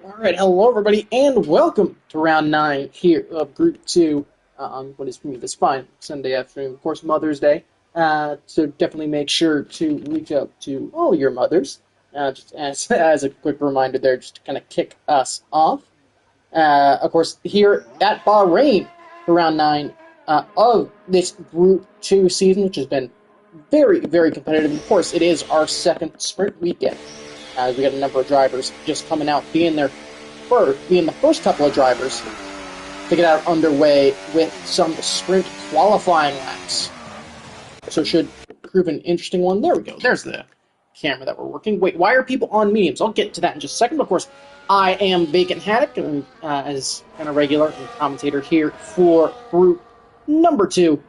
All right, hello everybody, and welcome to round 9 here of Group 2 on what is for me this fine Sunday afternoon. Of course, Mother's Day, so definitely make sure to reach out to all your mothers, just as a quick reminder there, just to kind of kick us off. Of course, here at Bahrain for round 9 of this Group 2 season, which has been very, very competitive. Of course, it is our second sprint weekend. We got a number of drivers just coming out, being the first couple of drivers to get out underway with some sprint qualifying laps. So should prove an interesting one. There we go. There's the camera that we're working. Wait, why are people on mediums? I'll get to that in just a second. But of course, I am Bacon Haddock, and as kind of regular and commentator here for Group number 2.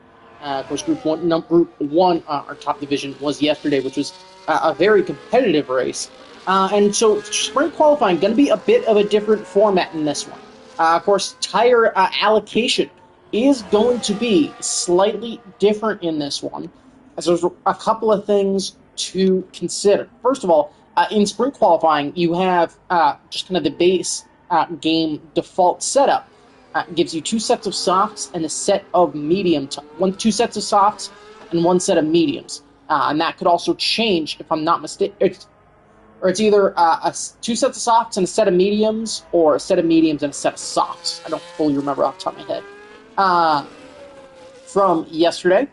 Of course, Group 1, our top division was yesterday, which was a very competitive race. And so sprint qualifying going to be a bit of a different format in this one. Of course, tire allocation is going to be slightly different in this one, as there's a couple of things to consider. First of all, in sprint qualifying, you have just kind of the base game default setup. Gives you 2 sets of softs and a set of medium, 2 sets of softs and 1 set of mediums. And that could also change, if I'm not mistaken. It's either 2 sets of softs and a set of mediums, or a set of mediums and a set of softs. I don't fully remember off the top of my head. From yesterday.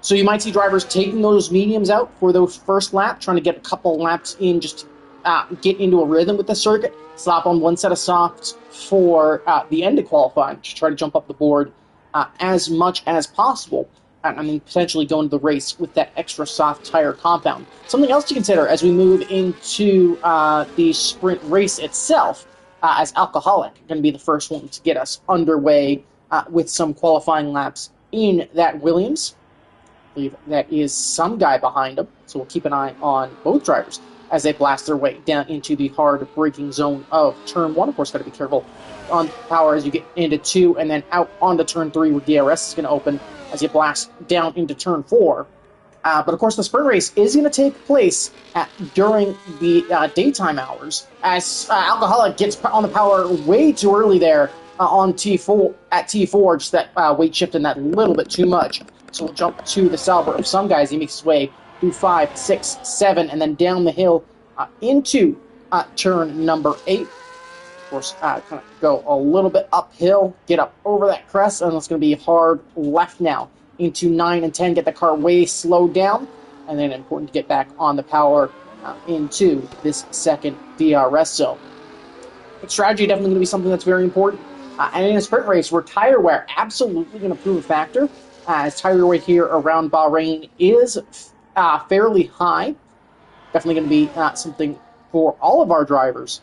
So you might see drivers taking those mediums out for those first lap, trying to get a couple laps in just to get into a rhythm with the circuit. Slap on 1 set of softs for the end of qualifying to try to jump up the board as much as possible. I mean, potentially go into the race with that extra soft tire compound. Something else to consider as we move into the sprint race itself, as Alcoholic going to be the first one to get us underway with some qualifying laps in that Williams. I believe that is some guy behind him, so we'll keep an eye on both drivers as they blast their way down into the hard braking zone of Turn 1. Of course, got to be careful on power as you get into 2, and then out onto Turn 3 where DRS is going to open as you blast down into Turn 4. But of course, the sprint race is going to take place during the daytime hours, as Alcoholic gets on the power way too early there on T4, at T4, just that weight shifting that little bit too much. So we'll jump to the Sauber of some guys. He makes his way through 5, 6, 7, and then down the hill into turn number 8. Of course, kind of go a little bit uphill, get up over that crest, and it's going to be hard left now into 9 and 10, get the car way slowed down, and then important to get back on the power into this second DRS zone. But strategy definitely going to be something that's very important. And in a sprint race where tire wear absolutely going to prove a factor, as tire wear here around Bahrain is fairly high. Definitely going to be something for all of our drivers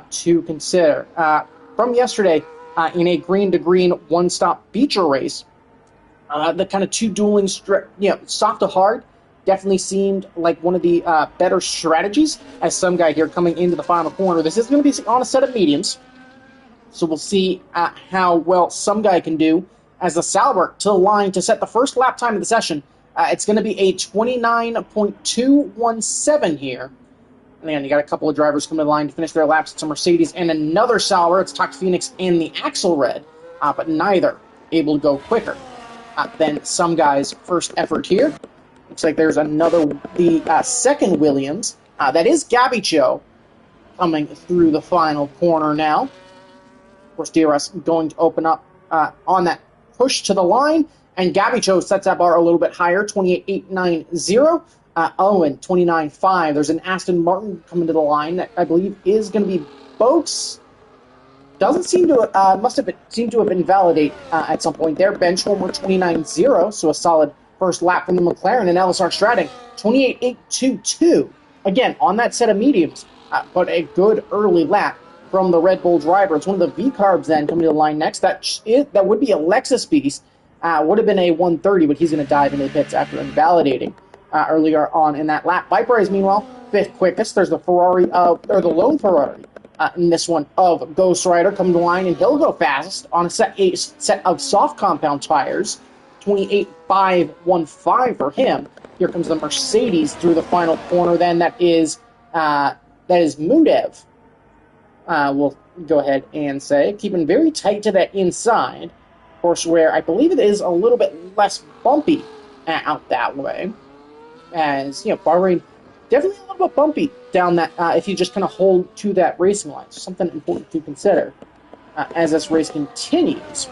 to consider. From yesterday, in a green-to-green one-stop feature race, the kind of 2 dueling, soft to hard, definitely seemed like one of the better strategies, as some guy here coming into the final corner. This is going to be on a set of mediums, so we'll see how well some guy can do as the Sauber to the line to set the first lap time of the session. It's going to be a 29.217 here. And again, you got a couple of drivers coming to the line to finish their laps. It's a Mercedes and another Sauber. It's Tox Phoenix and the Axle Red, but neither able to go quicker than some guys' first effort here. Looks like there's the second Williams. That is Gabicho coming through the final corner now. Of course, DRS going to open up on that push to the line, and Gabicho sets that bar a little bit higher, 28.890. Owen, 29.5. There's an Aston Martin coming to the line that I believe is going to be Boak's. Doesn't seem to seem to have invalidated at some point there. Benchwarmer 29.0, so a solid first lap from the McLaren, and LSR Stratting 28.822. Again, on that set of mediums, but a good early lap from the Red Bull driver. It's one of the V-Carbs then coming to the line next. That would be a Lexus Beast. Would have been a 130, but he's going to dive into the pits after invalidating earlier on in that lap. Viper is, meanwhile, 5th quickest. There's the the lone Ferrari in this one of Ghost Rider coming to the line, and he'll go fastest on a set of soft compound tires. 28.515 for him. Here comes the Mercedes through the final corner. Then that is Mudev we'll go ahead and say, keeping very tight to that inside. Of course, where I believe it is a little bit less bumpy out that way. As, Bahrain definitely a little bit bumpy down that if you just kind of hold to that racing line. So something important to consider as this race continues.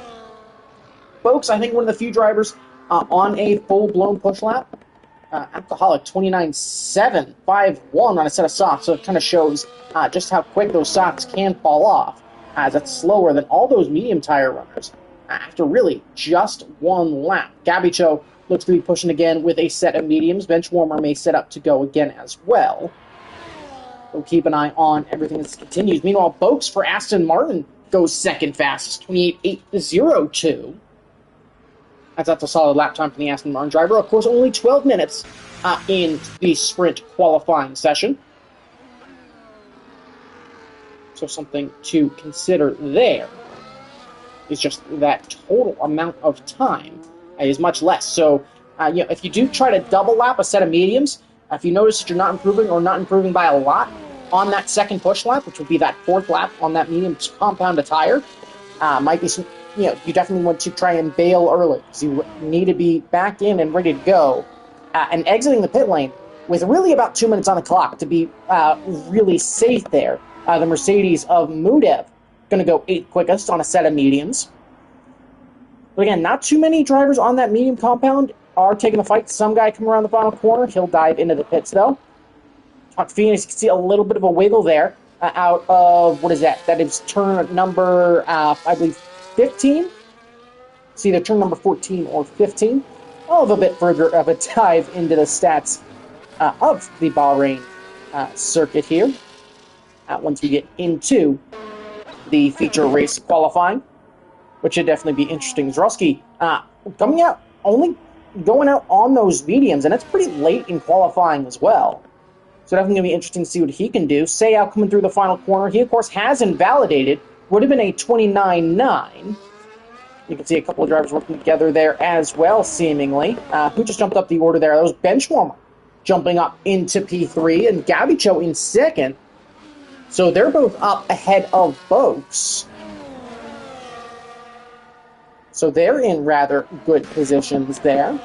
Folks, I think one of the few drivers on a full-blown push lap. Alcoholic 29.751 on a set of softs, so it kind of shows just how quick those softs can fall off, as that's slower than all those medium tire runners after really just one lap. Gabicho looks to be pushing again with a set of mediums. Benchwarmer may set up to go again as well. So keep an eye on everything that continues. Meanwhile, Boakes for Aston Martin goes second fastest, 28.802. That's a solid lap time for the Aston Martin driver. Of course, only 12 minutes in the sprint qualifying session. So something to consider there is just that total amount of time is much less. So, if you do try to double lap a set of mediums, if you notice that you're not improving or not improving by a lot on that second push lap, which would be that fourth lap on that medium compound tire, might be some, you definitely want to try and bail early because you need to be back in and ready to go and exiting the pit lane with really about 2 minutes on the clock to be really safe there. The Mercedes of Mudev going to go 8th quickest on a set of mediums. But again, not too many drivers on that medium compound are taking the fight. Some guy coming around the final corner. He'll dive into the pits, though. Talk Phoenix, you can see a little bit of a wiggle there out of, what is that? That is turn number, I believe, 15. It's either turn number 14 or 15. A little bit further of a dive into the stats of the Bahrain circuit here. Once we get into the feature race qualifying, which should definitely be interesting. Zroski coming out, only going out on those mediums, and it's pretty late in qualifying as well. So definitely going to be interesting to see what he can do. Seau coming through the final corner. He, of course, has invalidated. Would have been a 29.9. You can see a couple of drivers working together there as well, seemingly. Who just jumped up the order there? That was Benchwarmer jumping up into P3, and Gabicho in second. So they're both up ahead of Boakes. So they're in rather good positions there.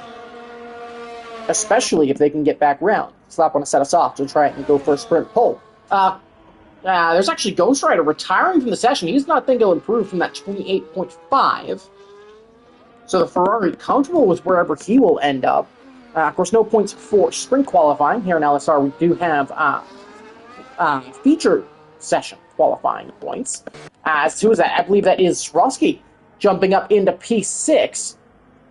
Especially if they can get back around. Slap on a set of softs and try it and go for a sprint pole. There's actually Ghost Rider retiring from the session. He's not think he'll improve from that 28.5. So the Ferrari comfortable with wherever he will end up. Of course, no points for sprint qualifying. Here in LSR, we do have feature session qualifying points. As who is that? I believe that is Zroski jumping up into P6.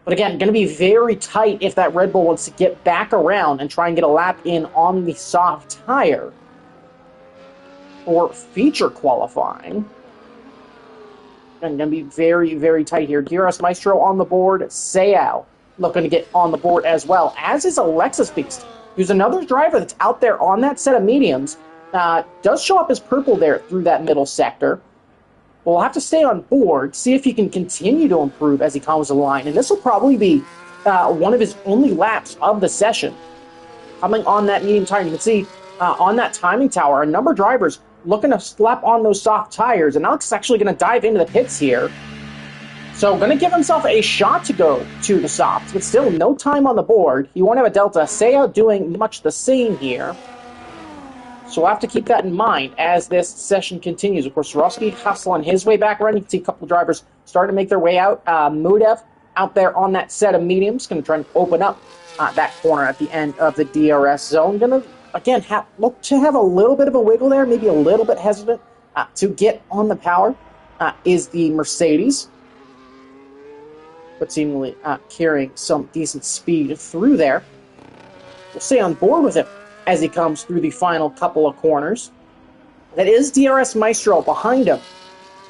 But again, going to be very tight if that Red Bull wants to get back around and try and get a lap in on the soft tire for feature qualifying. And going to be very, very tight here. DRS Maestro on the board. Seau looking to get on the board as well, as is Alexis Beast, who's another driver that's out there on that set of mediums. Does show up as purple there through that middle sector. We'll have to stay on board, see if he can continue to improve as he comes to the line. And this will probably be one of his only laps of the session. Coming on that medium tire, you can see on that timing tower, a number of drivers looking to slap on those soft tires. And Alex is actually going to dive into the pits here. So going to give himself a shot to go to the softs, but still no time on the board. He won't have a delta. Seau doing much the same here. So we'll have to keep that in mind as this session continues. Of course, Zroski hustling his way back around. You can see a couple of drivers starting to make their way out. Mudev out there on that set of mediums. Going to try and open up that corner at the end of the DRS zone. Going to, again, look to have a little bit of a wiggle there. Maybe a little bit hesitant to get on the power is the Mercedes. But seemingly carrying some decent speed through there. We'll stay on board with him as he comes through the final couple of corners. That is DRS Maestro behind him.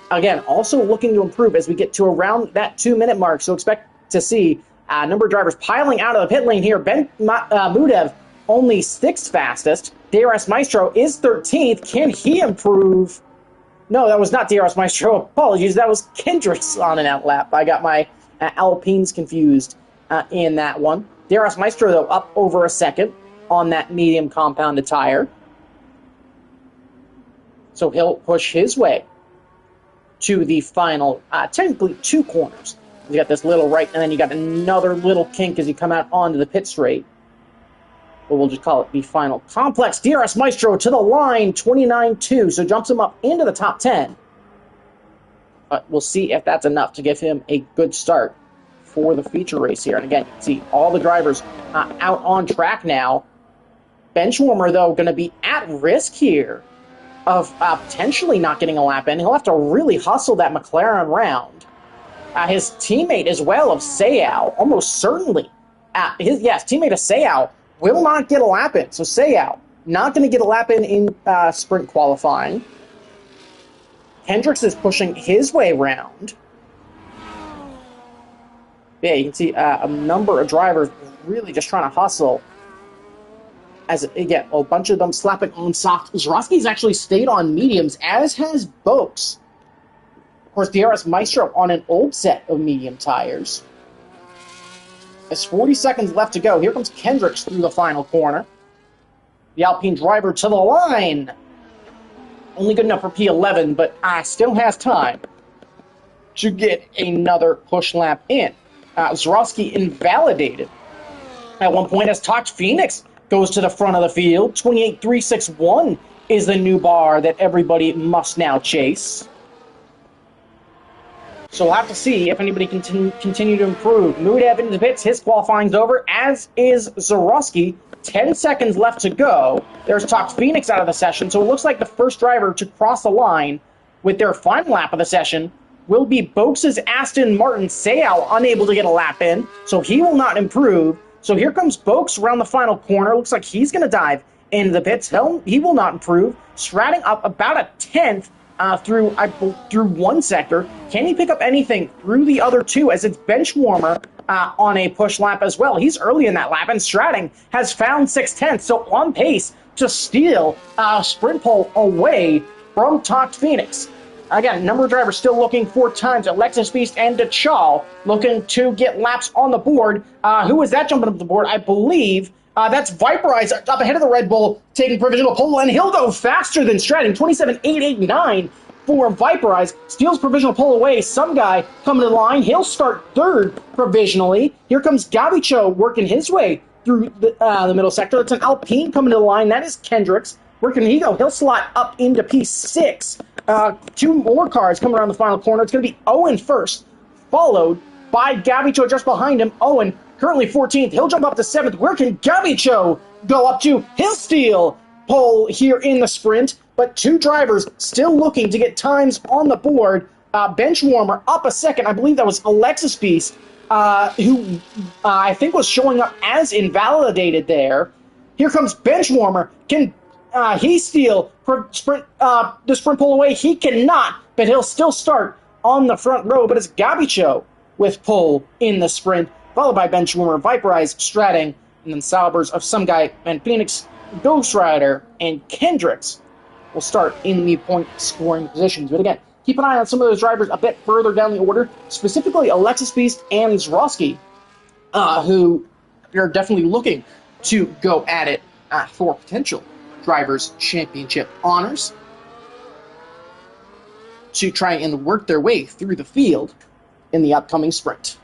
Again, also looking to improve as we get to around that 2-minute mark. So expect to see a number of drivers piling out of the pit lane here. Mudev only 6th fastest. DRS Maestro is 13th. Can he improve? No, that was not DRS Maestro. Apologies. That was Kendricks on an out lap. I got my Alpines confused in that one. DRS Maestro, though, up over a second on that medium compounded tire. So he'll push his way to the final, technically 2 corners. You got this little right, and then you got another little kink as you come out onto the pit straight. But we'll just call it the final complex. DRS Maestro to the line, 29-2, so jumps him up into the top 10. But we'll see if that's enough to give him a good start for the feature race here. And again, you can see all the drivers out on track now. Benchwarmer, though, going to be at risk here of potentially not getting a lap in. He'll have to really hustle that McLaren round. His teammate as well of Sayao, almost certainly, his teammate of Sayao will not get a lap in. So Sayao, not going to get a lap in sprint qualifying. Hendricks is pushing his way round. Yeah, you can see a number of drivers really just trying to hustle. As, again, a bunch of them slapping on soft. Zrowski's actually stayed on mediums, as has Boaks. Of course, DRS Maestro on an old set of medium tires. There's 40 seconds left to go. Here comes Kendricks through the final corner. The Alpine driver to the line. Only good enough for P11, but still has time to get another push lap in. Zrowski invalidated at one point as Tox Phoenix goes to the front of the field. 28.361 is the new bar that everybody must now chase. So we'll have to see if anybody can continue to improve. Mudev into the pits. His qualifying's over, as is Zrowski. 10 seconds left to go. There's Tox Phoenix out of the session, so it looks like the first driver to cross the line with their final lap of the session will be Boaks' Aston Martin. Sayao unable to get a lap in, so he will not improve. So here comes Boaks around the final corner. Looks like he's going to dive into the pits. He will not improve. Stratting up about a tenth through one sector. Can he pick up anything through the other two, as it's Benchwarmer on a push lap as well? He's early in that lap, and Stratting has found 6/10, so on pace to steal sprint pole away from Tox Phoenix. Again, a number of drivers still looking for times. Alexis Beast and DeChal looking to get laps on the board. Who is that jumping up the board? I believe that's Viperize up ahead of the Red Bull, taking provisional pole, and he'll go faster than Stratting. 27.889 for Viperize. Steals provisional pole away. Some guy coming to the line. He'll start third provisionally. Here comes Gabicho working his way through the middle sector. It's an Alpine coming to the line. That is Kendricks. Where can he go? He'll slot up into P6. 2 more cars coming around the final corner. It's going to be Owen first, followed by Gabicho just behind him. Owen currently 14th. He'll jump up to 7th. Where can Gabicho go up to? He'll steal pole here in the sprint, but 2 drivers still looking to get times on the board. Benchwarmer up a second. I believe that was Alexis Beast, who I think was showing up as invalidated there. Here comes Benchwarmer. Can he steal the sprint pole away? He cannot, but he'll still start on the front row. But it's Gabicho with pole in the sprint, followed by Benchwarmer, Viperize, Stratting, and then Salbers of some guy, and Phoenix, Ghost Rider, and Kendricks will start in the point scoring positions. But again, keep an eye on some of those drivers a bit further down the order, specifically Alexis Beast and Zrowski, who are definitely looking to go at it for potential Drivers' Championship honors to try and work their way through the field in the upcoming sprint.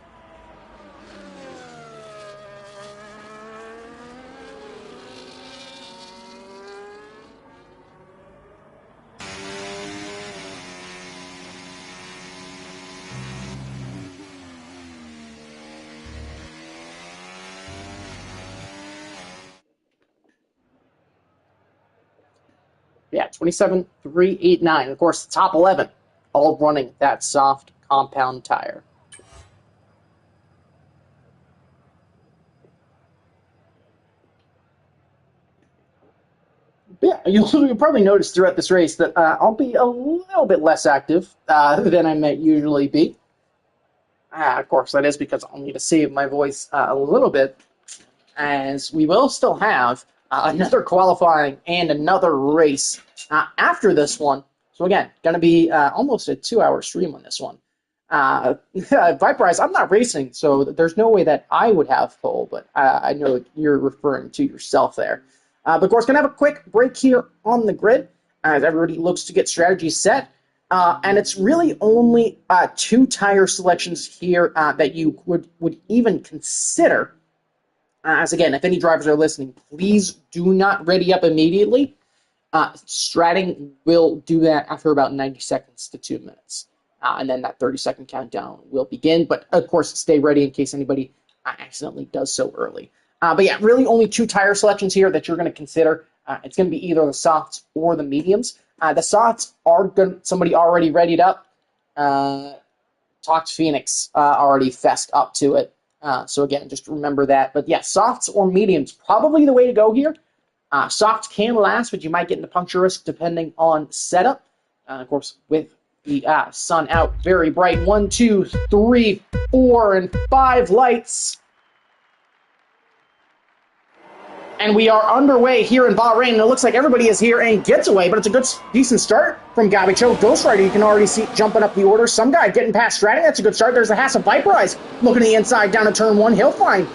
Yeah, 27.389. Of course, the top 11 all running that soft compound tire. Yeah, you'll probably notice throughout this race that I'll be a little bit less active than I might usually be. Of course, that is because I'll need to save my voice a little bit, as we will still have another qualifying and another race after this one. So again, going to be almost a 2-hour stream on this one. Viperize, I'm not racing, so there's no way that I would have pole, but I know you're referring to yourself there. But of course, going to have a quick break here on the grid. as everybody looks to get strategy set. And it's really only 2 tire selections here that you would even consider. As again, if any drivers are listening, please do not ready up immediately. Stratting will do that after about 90 seconds to 2 minutes. And then that 30-second countdown will begin. But, of course, stay ready in case anybody accidentally does so early. But, yeah, really only 2 tire selections here that you're going to consider. It's going to be either the softs or the mediums. The softs are good. Somebody already readied up. Talked Phoenix already fessed up to it. So, again, just remember that. But, yeah, softs or mediums, probably the way to go here. Softs can last, but you might get into puncture risk depending on setup. Of course, with the sun out very bright. 1, 2, 3, 4, and 5 lights. And we are underway here in Bahrain. And it looks like everybody is here and gets away, but it's a good, decent start from Gabicho. Ghost Rider, you can already see jumping up the order. Some guy getting past Stratting. That's a good start. There's the Haas of Viperize looking to the inside down to turn 1. He'll find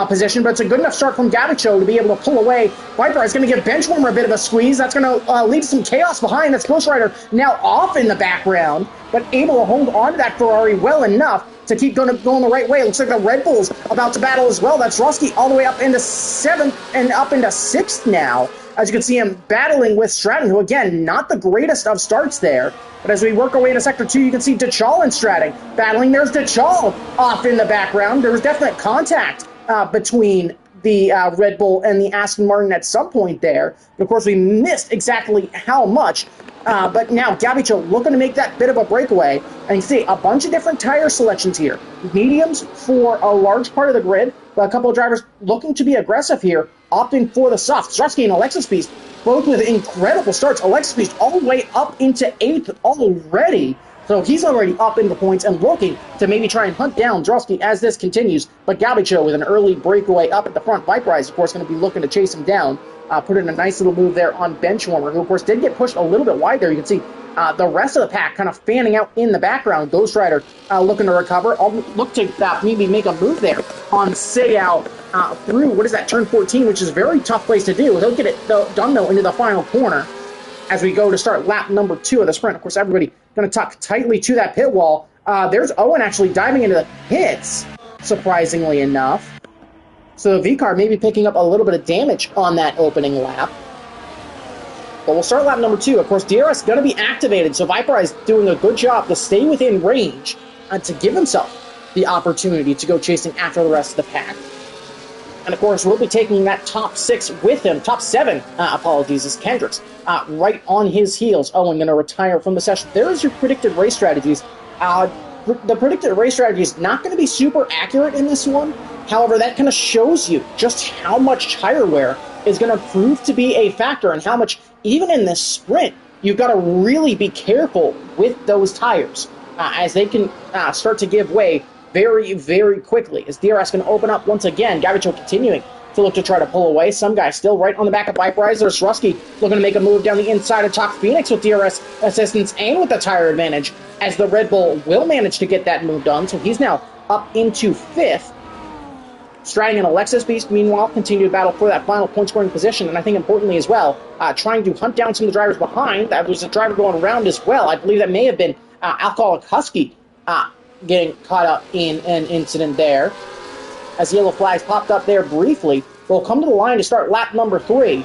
position, but it's a good enough start from Gabicho to be able to pull away. Viperize going to give Benchwarmer a bit of a squeeze. That's going to lead to some chaos behind. That's Ghost Rider now off in the background, but able to hold on to that Ferrari well enough to keep going the right way. It looks like the Red Bull's about to battle as well. That's Rusky all the way up into 7th and up into 6th now. As you can see him battling with Stratton, who, again, not the greatest of starts there. But as we work our way into Sector 2, you can see Dachal and Stratton battling. There's Dachal off in the background. There was definite contact between the Red Bull and the Aston Martin at some point there. But, of course, we missed exactly how much. But now Gabicho looking to make that bit of a breakaway. And you see a bunch of different tire selections here. Mediums for a large part of the grid, but a couple of drivers looking to be aggressive here, opting for the soft. Strusky and Alexis Beast, both with incredible starts. Alexis Beast all the way up into 8th already. So he's already up in the points and looking to maybe try and hunt down Drosky as this continues. But Gabicho with an early breakaway up at the front. Viperize, of course, going to be looking to chase him down. Put in a nice little move there on Benchwarmer, who, of course, did get pushed a little bit wide there. You can see the rest of the pack kind of fanning out in the background. Ghost Rider looking to recover. Look to maybe make a move there on Segal through, what is that, turn 14, which is a very tough place to do. He'll get it done, though, into the final corner as we go to start lap number 2 of the sprint. Of course, everybody going to tuck tightly to that pit wall. There's Owen actually diving into the pits, surprisingly enough. So the V-car may be picking up a little bit of damage on that opening lap. But we'll start lap number 2. Of course, DRS going to be activated, so Viperize doing a good job to stay within range and to give himself the opportunity to go chasing after the rest of the pack. And, of course, we'll be taking that top 6 with him. Top 7, apologies, is Kendricks. Right on his heels. Owen going to retire from the session. There's your predicted race strategies. The predicted race strategy is not going to be super accurate in this one. However, that kind of shows you just how much tire wear is going to prove to be a factor and how much, even in this sprint, you've got to really be careful with those tires as they can start to give way very, very quickly. Is DRS going to open up once again? Gabicho continuing to look to try to pull away. Some guy still right on the back of Viperize. There's Rusky looking to make a move down the inside of Top Phoenix with DRS assistance and with the tire advantage, as the Red Bull will manage to get that move done. So he's now up into 5th. Stratting and Alexis Beast, meanwhile, continue to battle for that final point-scoring position, and I think importantly as well, trying to hunt down some of the drivers behind. That was a driver going around as well. I believe that may have been Alcoholic Husky getting caught up in an incident there. As yellow flags popped up there briefly, we'll come to the line to start lap number 3.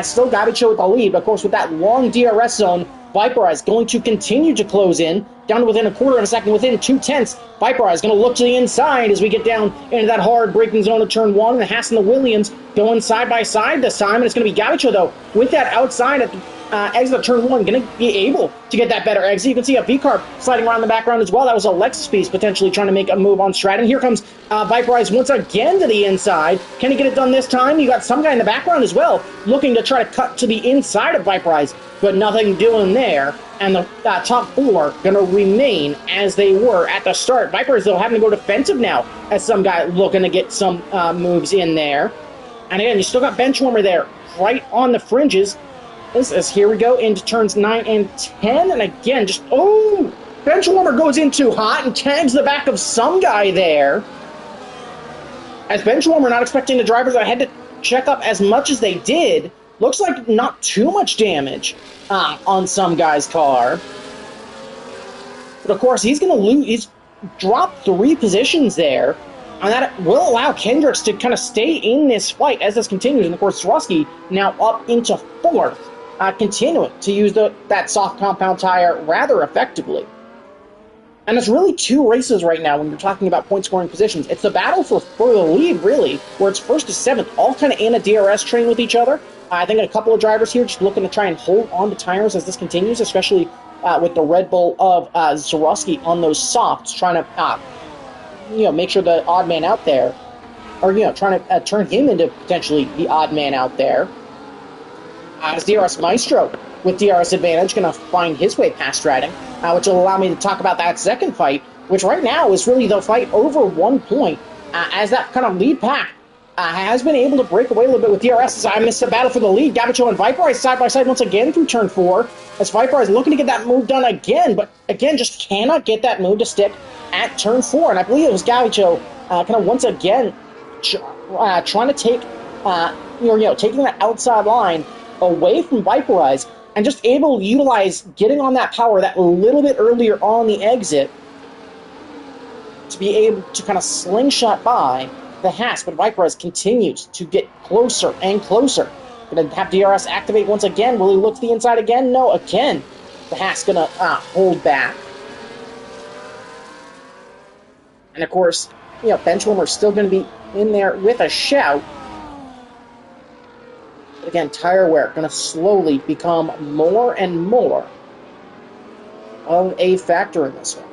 Still Gabicho with the lead, but of course with that long DRS zone, Viperize going to continue to close in, down to within a quarter of a second, within 0.2. Viperize going to look to the inside as we get down into that hard braking zone of turn 1. The Haas and the Williams going side by side this time, and it's going to be Gabicho, though, with that outside at the exit of turn 1, going to be able to get that better exit. You can see a V-car sliding around the background as well. That was Alexis Beast potentially trying to make a move on Stratton. Here comes Viperize once again to the inside. Can he get it done this time? You got some guy in the background as well, looking to try to cut to the inside of Viperize, but nothing doing there. And the top 4 going to remain as they were at the start. Viperize, though, having to go defensive now, as some guy looking to get some moves in there. And again, you still got Benchwarmer there, right on the fringes. This is, here we go, into turns 9 and 10. And again, just, Benchwarmer goes in too hot and tags the back of some guy there. As Benchwarmer not expecting the drivers that had to check up as much as they did, Looks like not too much damage on some guy's car. But of course, he's going to lose. He's dropped 3 positions there. And that will allow Kendricks to kind of stay in this fight as this continues. And of course, Zrusky now up into 4th, continuing to use that soft compound tire rather effectively. And it's really 2 races right now when you're talking about point-scoring positions. It's the battle for the lead, really, where it's 1st to 7th, all kind of in a DRS train with each other. I think a couple of drivers here just looking to try and hold on to tires as this continues, especially with the Red Bull of Zrusky on those softs, trying to make sure the odd man out there, or trying to turn him into potentially the odd man out there. As DRS Maestro with DRS advantage going to find his way past Stratton, which will allow me to talk about that second fight, which right now is really the fight over 1 point, as that kind of lead pack has been able to break away a little bit with DRS. As I missed the battle for the lead. Gavicho and Viperize side by side once again through turn 4, as Viperize looking to get that move done again, but again just cannot get that move to stick at turn 4. And I believe it was Gavicho kind of once again trying to take taking that outside line away from Viperize, and just able to utilize getting on that power that little bit earlier on the exit to be able to kind of slingshot by the Haas. But Viperize continues to get closer and closer. Going to have DRS activate once again. Will he look to the inside again? No, again. The Haas going to hold back. And of course, Benchwarmer's still going to be in there with a shout. But again, tire wear going to slowly become more and more of a factor in this one.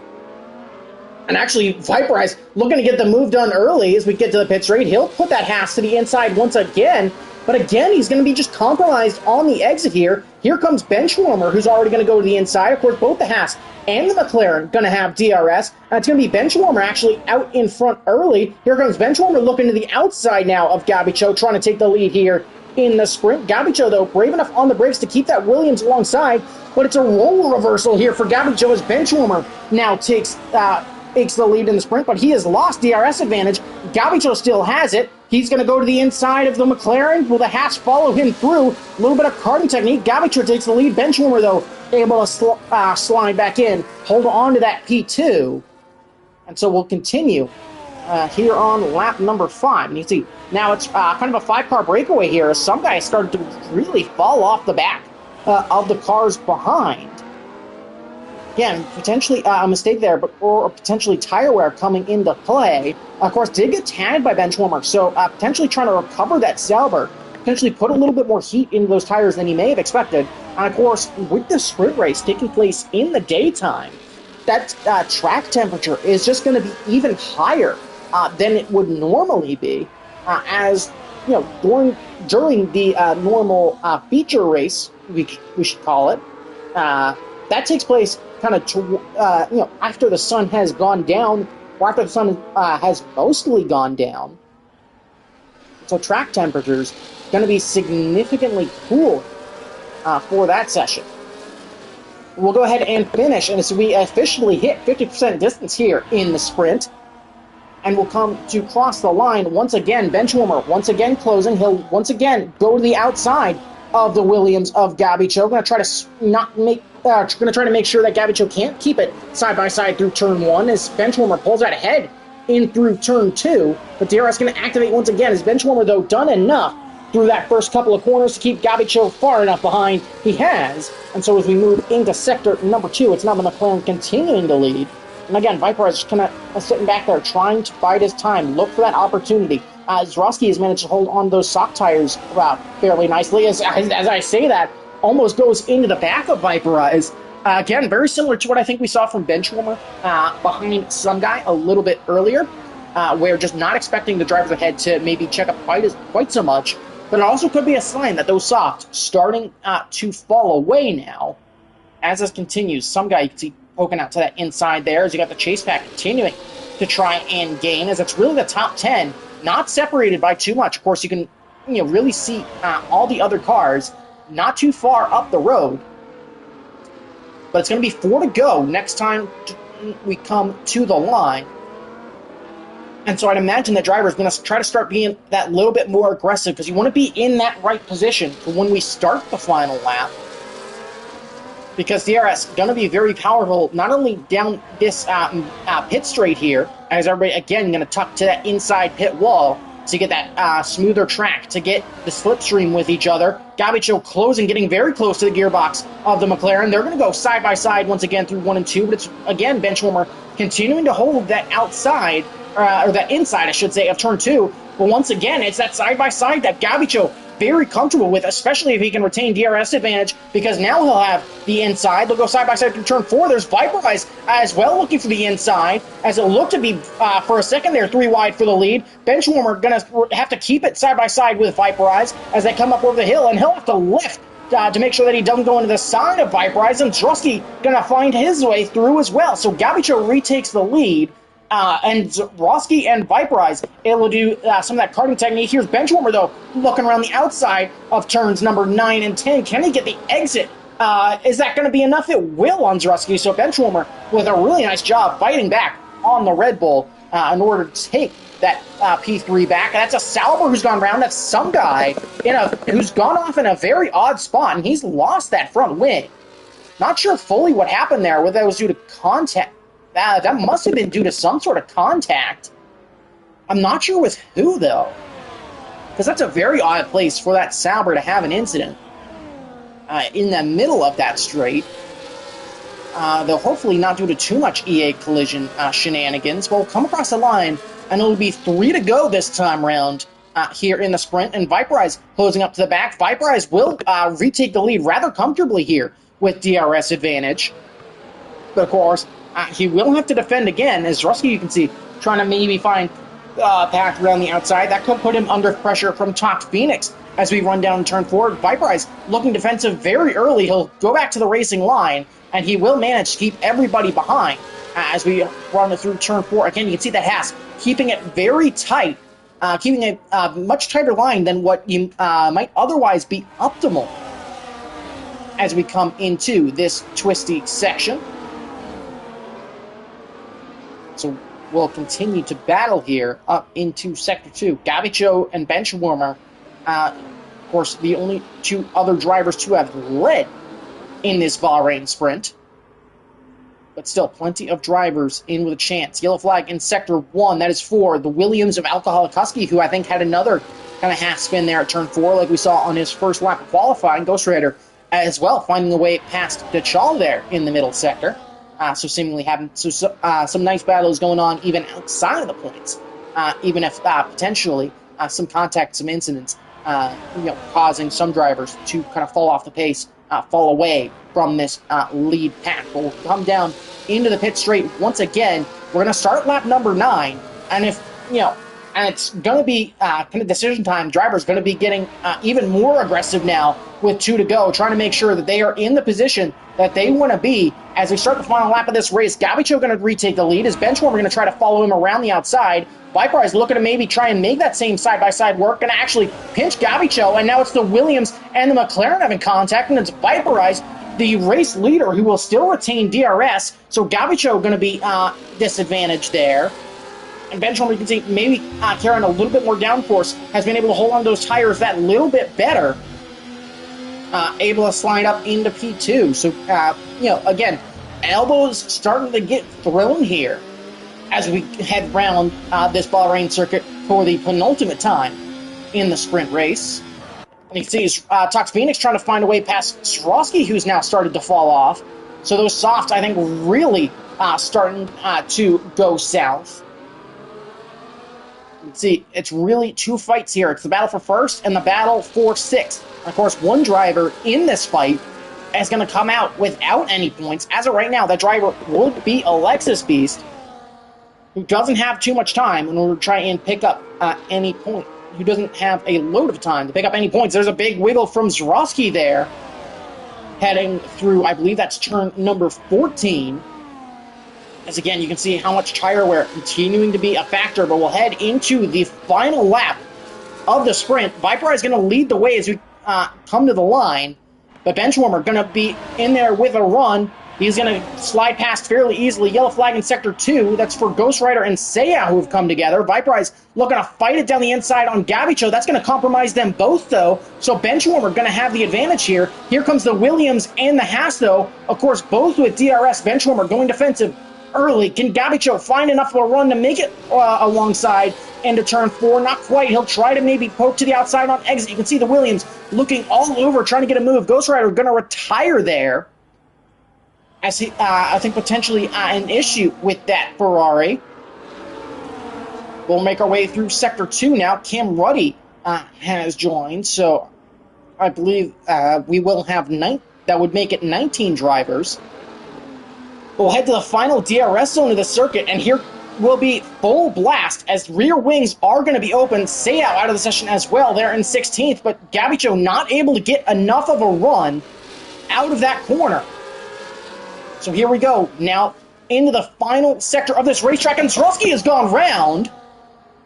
And actually, Viperize looking to get the move done early as we get to the pit straight. He'll put that Haas to the inside once again. But again, he's going to be just compromised on the exit here. Here comes Benchwarmer, who's already going to go to the inside. Of course, both the Haas and the McLaren going to have DRS. It's going to be Benchwarmer actually out in front early. Here comes Benchwarmer looking to the outside now of Gabicho, trying to take the lead here in the sprint. Gabicho, though, brave enough on the brakes to keep that Williams alongside. But it's a role reversal here for Gabicho as Benchwarmer now takes the lead in the sprint, but he has lost DRS advantage. Gabicho still has it. He's going to go to the inside of the McLaren. Will the Haas follow him through? A little bit of karting technique. Gabicho takes the lead. Benchwarmer, though, able to slide back in, hold on to that P2. And so we'll continue here on lap number 5. And you see, now it's kind of a 5-car breakaway here as some guys started to really fall off the back of the cars behind. Again, potentially a mistake there, or potentially tire wear coming into play. Of course, did get tagged by Benchwarmer, so potentially trying to recover that Sauber, potentially put a little bit more heat into those tires than he may have expected. And of course, with the sprint race taking place in the daytime, that track temperature is just going to be even higher than it would normally be, as during the normal feature race, we should call it. That takes place kind of after the sun has gone down, or after the sun has mostly gone down. So track temperatures going to be significantly cool for that session. We'll go ahead and finish, and as we officially hit 50% distance here in the sprint, and we'll come to cross the line once again. Benchwarmer once again closing. He'll once again go to the outside of the Williams of Gabicho. Going to try to make sure that Gabicho can't keep it side by side through turn 1 as Benchwarmer pulls that ahead in through turn 2. But DRS going to activate once again as Benchwarmer, though, done enough through that first couple of corners to keep Gabicho far enough behind. He has. And so as we move into sector number 2, it's now the McLaren continuing to lead. And again, Viper is kind of sitting back there trying to bide his time, look for that opportunity. Zrusky has managed to hold on those sock tires fairly nicely. As I say that, almost goes into the back of Viperize. Again, very similar to what I think we saw from Benchwarmer behind some guy a little bit earlier, where just not expecting the drivers ahead to maybe check up quite so much. But it also could be a sign that those softs starting to fall away now. As this continues, some guy you can see poking out to that inside there as you got the chase pack continuing to try and gain, as it's really the top 10, not separated by too much. Of course, you can really see all the other cars not too far up the road. But it's going to be 4 to go next time we come to the line. And so I'd imagine the driver is going to try to start being that little bit more aggressive because you want to be in that right position for when we start the final lap. Because DRS going to be very powerful, not only down this pit straight here, as everybody, again, going to tuck to that inside pit wall to get that smoother track, to get the slipstream with each other. Gabbicho closing, getting very close to the gearbox of the McLaren. They're going to go side by side once again through 1 and 2, but it's, again, Benchwarmer continuing to hold that outside, or that inside, I should say, of turn 2. But once again, it's that side by side that Gabbicho very comfortable with, especially if he can retain DRS advantage, because now he'll have the inside. They'll go side by side through turn 4. There's Viper Eyes as well looking for the inside, as it looked to be, for a second there, 3 wide for the lead. Benchwarmer going to have to keep it side by side with Viper Eyes as they come up over the hill, and he'll have to lift to make sure that he doesn't go into the side of Viper Eyes, and Drusky going to find his way through as well. So Gabbicho retakes the lead. And Roski and Viper Eyes able to do some of that karting technique. Here's Benchwarmer, though, looking around the outside of turns number 9 and 10. Can he get the exit? Is that going to be enough? It will on Drusky. So Benchwarmer with a really nice job fighting back on the Red Bull in order to take that P3 back. That's a Sauber who's gone around. That's some guy who's gone off in a very odd spot, and he's lost that front wing. Not sure fully what happened there, whether that was due to contact. That must have been due to some sort of contact. I'm not sure with who, though. Because that's a very odd place for that Sauber to have an incident. In the middle of that straight. Though hopefully not due to too much EA collision shenanigans. But we'll come across the line, and it'll be 3 to go this time round here in the sprint. And Viper Eyes closing up to the back. Viper Eyes will retake the lead rather comfortably here with DRS advantage. But of course, he will have to defend again, as Drusky, you can see, trying to maybe find path around the outside. That could put him under pressure from Top Phoenix as we run down turn 4. Viper Eyes looking defensive very early. He'll go back to the racing line, and he will manage to keep everybody behind as we run through turn 4. Again, you can see the Haas keeping it very tight, keeping a much tighter line than what you might otherwise be optimal as we come into this twisty section. So we'll continue to battle here up into Sector 2. Gabbicho and Benchwarmer, of course, the only 2 other drivers to have led in this Bahrain sprint. But still, plenty of drivers in with a chance. Yellow flag in Sector 1. That is for the Williams of Alcoholic Husky, who I think had another kind of half spin there at turn 4, like we saw on his first lap of qualifying. Ghost Rider as well, finding a way past DeChal there in the middle sector. So seemingly having some nice battles going on even outside of the points, even if potentially some contact, some incidents, causing some drivers to kind of fall off the pace, fall away from this lead pack. But we'll come down into the pit straight once again. We're going to start lap number 9, and and it's going to be kind of decision time. Drivers going to be getting even more aggressive now with 2 to go, trying to make sure that they are in the position that they want to be as we start the final lap of this race. Gabbicho going to retake the lead as Benchwarmer going to try to follow him around the outside. Viper Eyes looking to maybe try and make that same side-by-side work, going to actually pinch Gabbicho, and now it's the Williams and the McLaren having contact, and it's Viper Eyes, the race leader, who will still retain DRS, so Gabbicho going to be disadvantaged there. And Benchwarmer, you can see, maybe carrying a little bit more downforce, has been able to hold on to those tires that little bit better, able to slide up into P2. So, again, elbows starting to get thrown here as we head round this Bahrain circuit for the penultimate time in the sprint race. And you can see Tox Phoenix trying to find a way past Swarovski, who's now started to fall off. So those softs, I think, really starting to go south. You can see it's really 2 fights here. It's the battle for first and the battle for 6th. Of course, one driver in this fight is going to come out without any points. As of right now, that driver would be Alexis Beast, who doesn't have too much time in order to try and pick up any point. Who doesn't have a load of time to pick up any points. There's a big wiggle from Zrosky there, heading through, I believe that's turn number 14. As again, you can see how much tire wear continuing to be a factor, but we'll head into the final lap of the sprint. Viper is going to lead the way as we come to the line, but Benchwarmer going to be in there with a run. He's going to slide past fairly easily. Yellow flag in Sector 2. That's for Ghost Rider and Seiya, who have come together. Viperize looking to fight it down the inside on Gabicho. That's going to compromise them both, though. So Benchwarmer going to have the advantage here. Here comes the Williams and the Haas, though. Of course, both with DRS. Benchwarmer going defensive early. Can Gabicho find enough of a run to make it alongside into turn 4? Not quite. He'll try to maybe poke to the outside on exit. You can see the Williams looking all over, trying to get a move. Ghost Rider going to retire there, as he, I think potentially an issue with that Ferrari. We'll make our way through Sector 2 now. Cam Ruddy has joined, so I believe we will have that would make it 19 drivers. We'll head to the final DRS zone of the circuit, and here will be full blast as rear wings are going to be open. Seiya out of the session as well. They're in 16th, but Gabicho not able to get enough of a run out of that corner. So here we go, now into the final sector of this racetrack, and Zdrowski has gone round.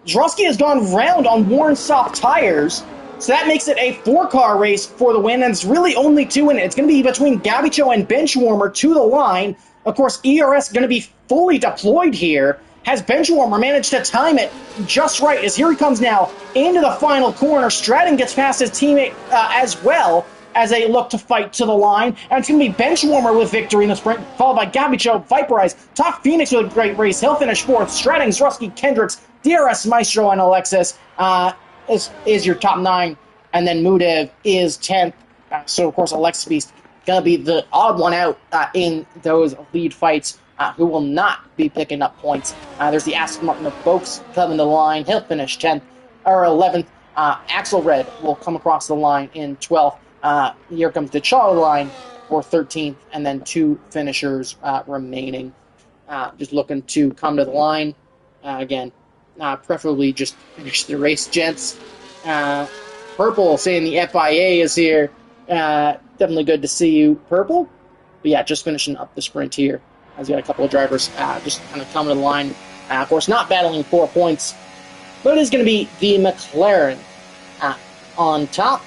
Zdrowski has gone round on worn soft tires, so that makes it a 4-car race for the win, and it's really only 2 in it. It's going to be between Gabicho and Benchwarmer to the line. Of course, ERS going to be fully deployed here. Has Benchwarmer managed to time it just right, as here he comes now into the final corner. Stratton gets past his teammate as well, as they look to fight to the line. And it's going to be Benchwarmer with victory in the sprint, followed by Gabicho, Viperize, Top Phoenix with a great race. He'll finish 4th. Stratton, Zdrowski, Kendricks, DRS, Maestro, and Alexis is your top 9. And then Mudev is 10th. So, of course, Alexis Beast going to be the odd one out in those lead fights, who will not be picking up points. There's the Aston Martin of Folks coming to the line. He'll finish 10th or 11th. Axel Red will come across the line in 12th. Here comes the Charlie line for 13th, and then 2 finishers remaining. Just looking to come to the line. Again, preferably just finish the race, gents. Purple saying the FIA is here. Definitely good to see you, Purple. But yeah, just finishing up the sprint here. As we got a couple of drivers just kind of coming to the line. Of course, not battling 4 points, but it is going to be the McLaren on top.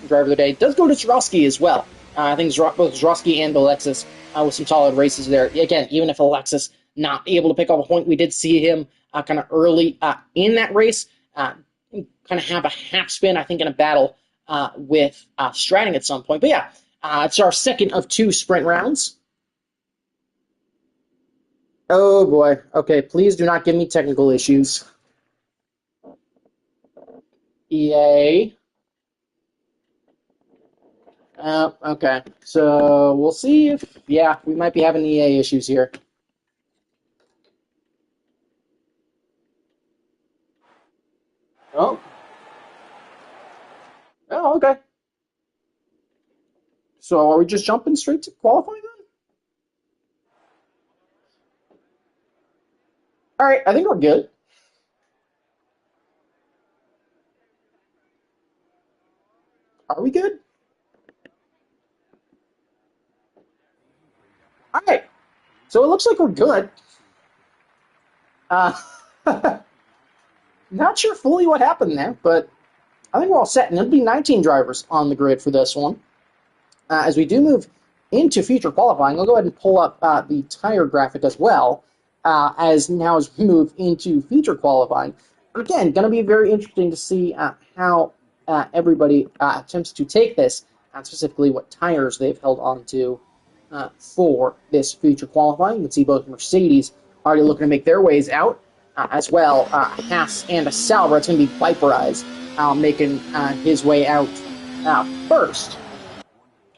Driver of the day does go to Zdrowski as well. I think both Zdrowski and Alexis with some solid races there. Again, even if Alexis not able to pick up a point, we did see him kind of early in that race, kind of have a half spin, I think, in a battle with Stratton at some point. But yeah, it's our second of 2 sprint rounds. Oh boy. Okay, please do not give me technical issues. EA. Okay, so we'll see if, yeah, we might be having EA issues here. Oh. Oh, okay. So are we just jumping straight to qualifying then? All right, I think we're good. Are we good? All right, so it looks like we're good. Not sure fully what happened there, but I think we're all set. And it'll be 19 drivers on the grid for this one. As we do move into feature qualifying, I'll go ahead and pull up the tire graphic as well, as we move into feature qualifying. Again, going to be very interesting to see how everybody attempts to take this, specifically what tires they've held on to for this feature qualifying. You can see both Mercedes already looking to make their ways out, as well Haas and Sauber. It's going to be Viperize making his way out first,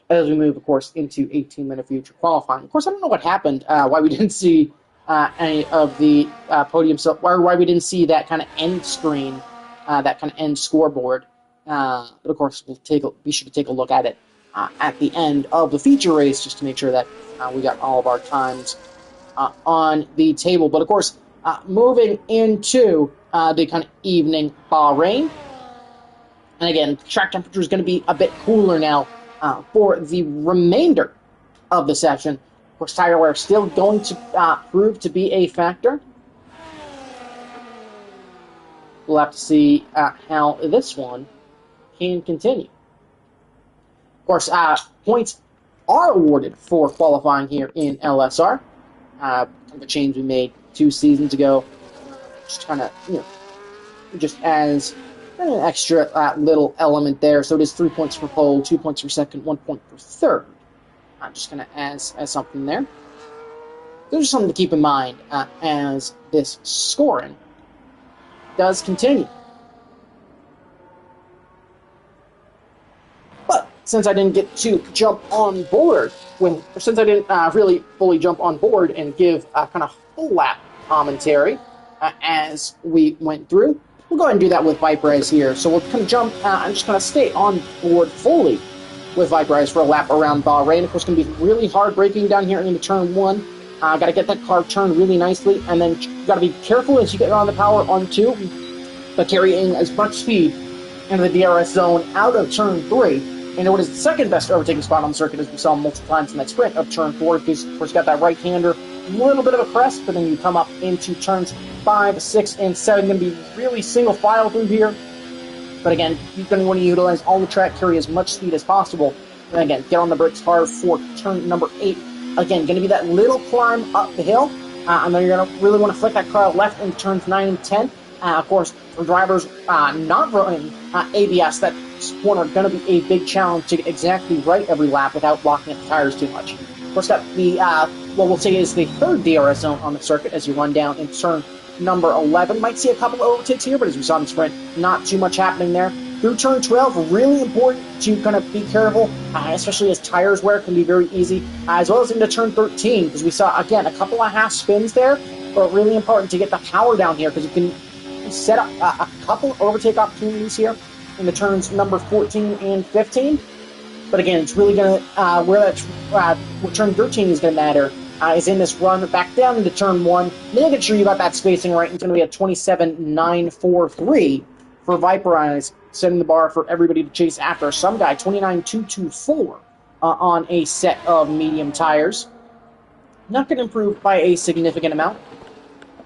as we move, of course, into 18-minute future qualifying. Of course, I don't know what happened, why we didn't see any of the podium stuff, or why we didn't see that kind of end screen, that kind of end scoreboard. But of course, be sure to take a look at it at the end of the feature race, just to make sure that we got all of our times on the table. But of course, moving into the kind of evening Bahrain. And again, track temperature is going to be a bit cooler now for the remainder of the session. Of course, tire wear still going to prove to be a factor. We'll have to see how this one can continue. Of course, points are awarded for qualifying here in LSR. The change we made 2 seasons ago, just kind of, just as an extra little element there. So it is 3 points for pole, 2 points for second, 1 point for third. Just kind of as something there. There's something to keep in mind as this scoring does continue. But since I didn't get to jump on board, since I didn't really fully jump on board and give kind of full lap commentary as we went through, we'll go ahead and do that with Viperize here. So we'll kind of jump and just kind of stay on board fully with Viperize for a lap around Bahrain. Of course, it's going to be really hard braking down here into turn 1. Got to get that car turned really nicely, and then got to be careful as you get on the power on 2, but carrying as much speed into the DRS zone out of turn 3. And what is the second best overtaking spot on the circuit, as we saw multiple times in that sprint of turn 4, because of course got that right-hander, a little bit of a crest, but then you come up into turns 5, 6, and 7. Going to be really single file through here. But again, you're going to want to utilize all the track, carry as much speed as possible. And again, get on the brakes hard for turn number 8. Again, going to be that little climb up the hill. And then you're going to really want to flick that car left in turns 9 and 10. Of course, for drivers not running ABS, that corner going to be a big challenge to get exactly right every lap without blocking up the tires too much. Of course, got the, what we'll say is the third DRS zone on the circuit as you run down in turn number 11. Might see a couple of overtakes here, but as we saw in the sprint, not too much happening there. Through turn 12, really important to kind of be careful, especially as tires wear can be very easy, as well as into turn 13, because we saw, again, a couple of half spins there, but really important to get the power down here, because you can set up a couple overtake opportunities here in the turns number 14 and 15. But again, it's really going to, where turn 13 is going to matter, is in this run back down into turn 1, making sure you got that spacing right. It's going to be a 27.943 for Viperize, setting the bar for everybody to chase after. Some guy, 29.224 on a set of medium tires. Not going to improve by a significant amount.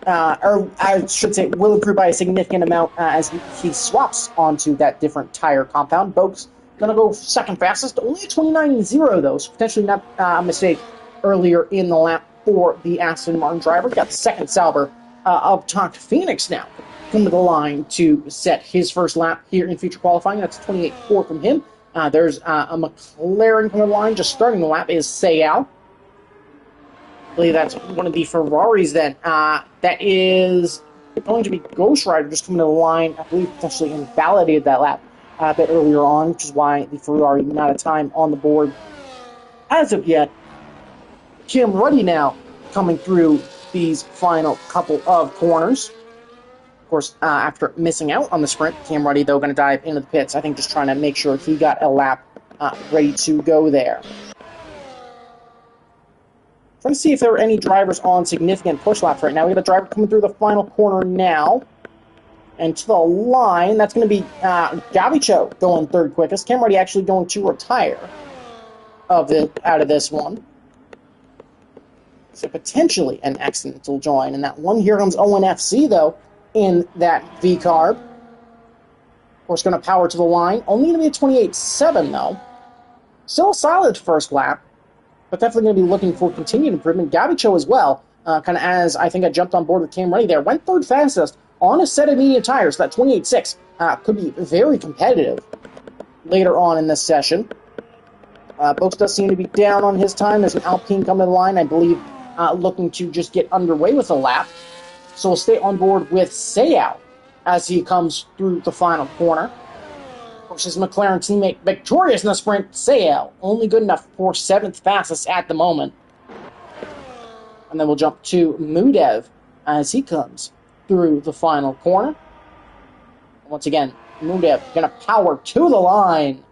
Or I should say, will improve by a significant amount as he swaps onto that different tire compound. Boak's going to go second fastest, only a 29.0 though, so potentially not a mistake earlier in the lap for the Aston Martin driver. Got the second salver of Talk Phoenix now come to the line to set his first lap here in feature qualifying. That's 28.4 from him. There's a McLaren from the line. Just starting the lap is Sayal. I believe that's one of the Ferraris then. That is going to be Ghost Rider just coming to the line. I believe potentially invalidated that lap a bit earlier on, which is why the Ferrari not a time on the board as of yet. Kim Ruddy now coming through these final couple of corners. Of course, after missing out on the sprint, Cam Ruddy, though, going to dive into the pits. I think just trying to make sure he got a lap ready to go there. Trying to see if there are any drivers on significant push laps right now. We got a driver coming through the final corner now. And to the line, that's going to be Gavicho going third quickest. Cam Ruddy actually going to retire out of this one. So potentially an accidental join. And that one, here comes ONFC, though, in that V-carb. Of course, going to power to the line. Only going to be a 28.7, though. Still a solid first lap, but definitely going to be looking for continued improvement. Gavicho as well, kind of as I think I jumped on board with Cam Ruddy there. Went third fastest on a set of medium tires. That 28.6 could be very competitive later on in this session. Boaks does seem to be down on his time. There's an Alpine coming to the line, I believe, looking to just get underway with a lap. So we'll stay on board with Sayal as he comes through the final corner. Of course, his McLaren teammate victorious in the sprint. Sayal only good enough for 7th fastest at the moment. And then we'll jump to Mudev as he comes through the final corner. Once again, Mudev going to power to the line.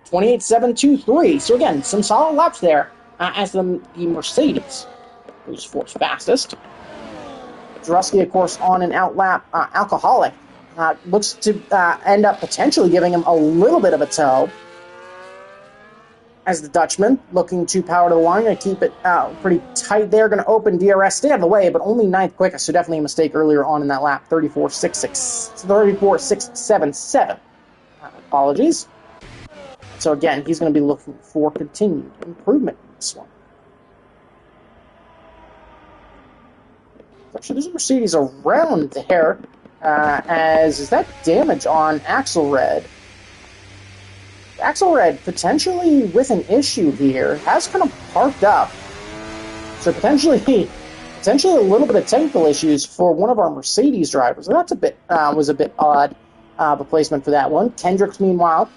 28.723. So again, some solid laps there as the Mercedes, who's 4th fastest. Drusky, of course, on an outlap. Alcoholic looks to end up potentially giving him a little bit of a tow. As the Dutchman looking to power to the line and keep it pretty tight there. Going to open DRS, stay out of the way, but only 9th quickest, so definitely a mistake earlier on in that lap. 34.677. Apologies. So again, he's going to be looking for continued improvement in this one. Actually, there's a Mercedes around there, as is that damage on Axelred? Axelred potentially with an issue here, has kind of parked up. So potentially a little bit of technical issues for one of our Mercedes drivers. And that's was a bit odd of a placement for that one. Kendricks, meanwhile,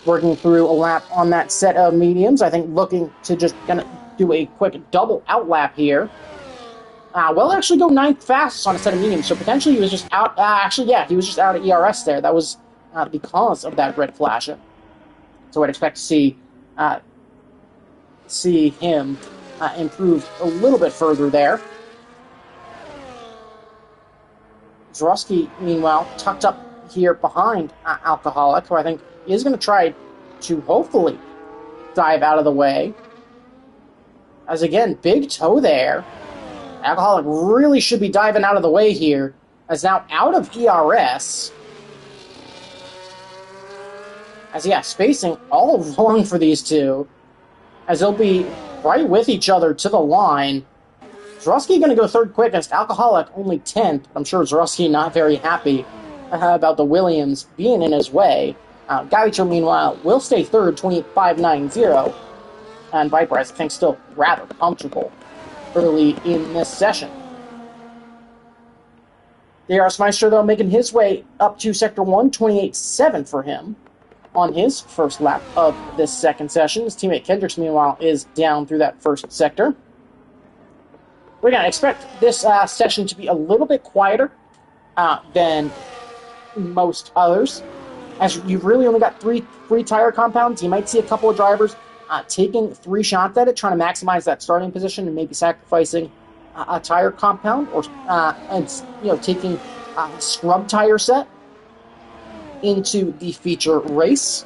working through a lap on that set of mediums. I think looking to just kind of do a quick double outlap here. Well, actually go 9th fastest on a set of mediums, so potentially he was just out. He was just out of ERS there. That was because of that red flashing. So I'd expect to see him improve a little bit further there. Zrosky, meanwhile, tucked up here behind Alcoholic, who I think is going to try to hopefully dive out of the way. As again, big toe there. Alcoholic really should be diving out of the way here, as now out of ERS. As, yeah, spacing all wrong for these two, as they'll be right with each other to the line. Zrosky going to go 3rd quickest, Alcoholic only 10th. I'm sure Zrosky not very happy about the Williams being in his way. Gaucho, meanwhile, will stay 3rd, 28.590. And Viper, I think, still rather comfortable early in this session. DRS Maestro, though, making his way up to Sector 1, 28.7 for him on his first lap of this second session. His teammate Kendricks, meanwhile, is down through that first sector. We're going to expect this session to be a little bit quieter than most others, as you've really only got 3 free tire compounds. You might see a couple of drivers taking 3 shots at it, trying to maximize that starting position and maybe sacrificing a tire compound or taking a scrub tire set into the feature race.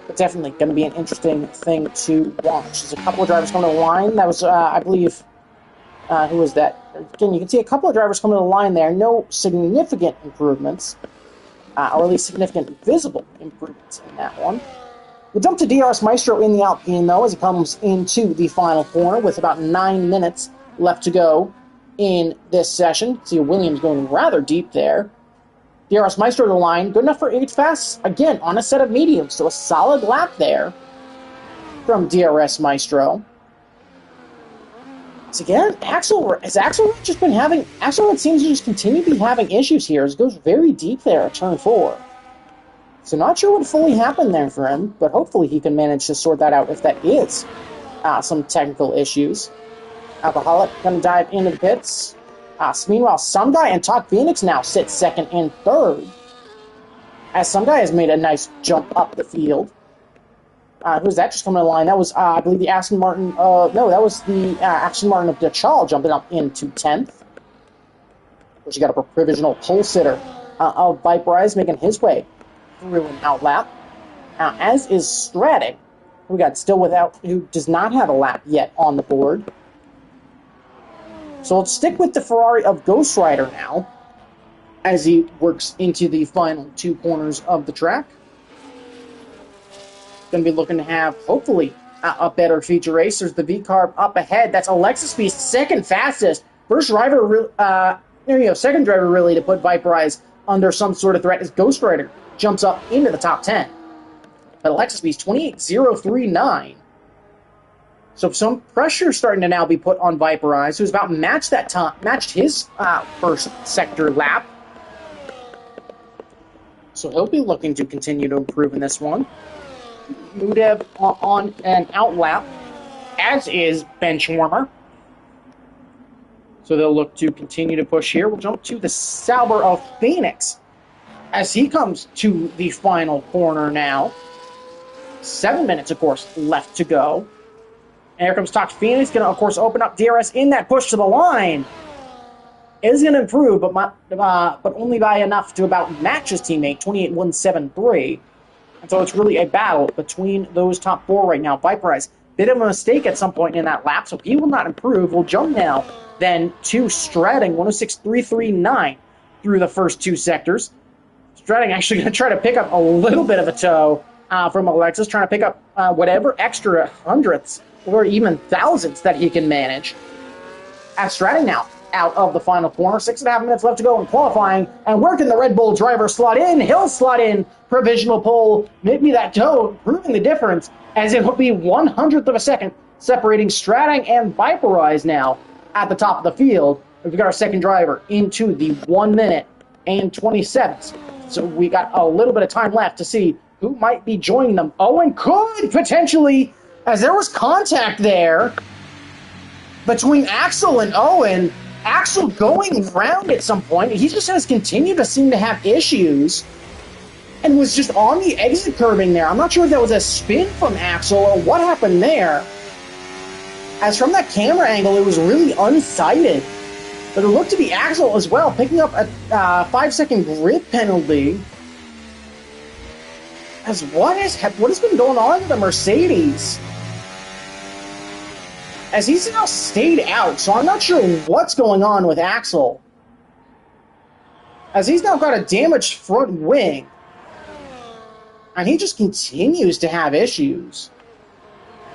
But definitely going to be an interesting thing to watch. There's a couple of drivers coming to the line. That was, I believe, who was that? Again, you can see a couple of drivers coming to the line there. No significant improvements, or at least significant visible improvements in that one. We'll jump to DRS Maestro in the Alpine, though, as he comes into the final corner with about 9 minutes left to go in this session. See Williams going rather deep there. DRS Maestro to the line, good enough for 8 fasts, again, on a set of mediums, so a solid lap there from DRS Maestro. So again, Axelred just been having, Axelred seems to just continue to be having issues here, as it goes very deep there at turn 4. So not sure what fully happened there for him, but hopefully he can manage to sort that out if that is some technical issues. Alcoholic going to dive into the pits. Meanwhile, Some Guy and Todd Phoenix now sit 2nd and 3rd, as Some Guy has made a nice jump up the field. Who's that just coming to the line? That was, I believe, the Aston Martin. No, that was the Aston Martin of Dachal jumping up into 10th. Which you got a provisional pole sitter of Viperize making his way through an outlap. As is Strading, who does not have a lap yet on the board. So let's stick with the Ferrari of Ghost Rider now, as he works into the final 2 corners of the track. Going to be looking to have, hopefully, a better feature race. There's the V-Carb up ahead. That's Alexis Beast, 2nd fastest. Second driver really to put Viperize under some sort of threat as Ghost Rider jumps up into the top 10. But Alexis Beast, 28.039. So some pressure starting to now be put on Viperize, who's about matched his first sector lap. So he'll be looking to continue to improve in this one. Mudev on an outlap, as is Benchwarmer. So they'll look to continue to push here. We'll jump to the Sauber of Phoenix as he comes to the final corner now. 7 minutes, of course, left to go. And here comes Tox Phoenix, going to, of course, open up DRS in that push to the line. Is going to improve, but only by enough to about match his teammate, 28.173. And so it's really a battle between those top 4 right now. Viperize, bit of a mistake at some point in that lap, so he will not improve. We'll jump now then to Strading, 106.339 through the first 2 sectors. Strading actually going to try to pick up a little bit of a toe from Alexis, trying to pick up whatever extra hundredths or even thousands that he can manage. Stratting now out of the final corner. 6.5 minutes left to go in qualifying. And where can the Red Bull driver slot in? He'll slot in provisional pole. Maybe that toe, proving the difference, as it will be 1/100th of a second separating Stratting and Viperize now at the top of the field. We've got our second driver into the 1 minute and 20 seconds. So we got a little bit of time left to see who might be joining them. Owen could potentially, as there was contact there between Axel and Owen. Axel going around at some point. He just has continued to seem to have issues and was just on the exit curbing there. I'm not sure if that was a spin from Axel or what happened there. As from that camera angle, it was really unsighted. But it looked to be Axel as well, picking up a 5-second grid penalty. As what has been going on with the Mercedes? As he's now stayed out, so I'm not sure what's going on with Axel. As he's now got a damaged front wing. And he just continues to have issues.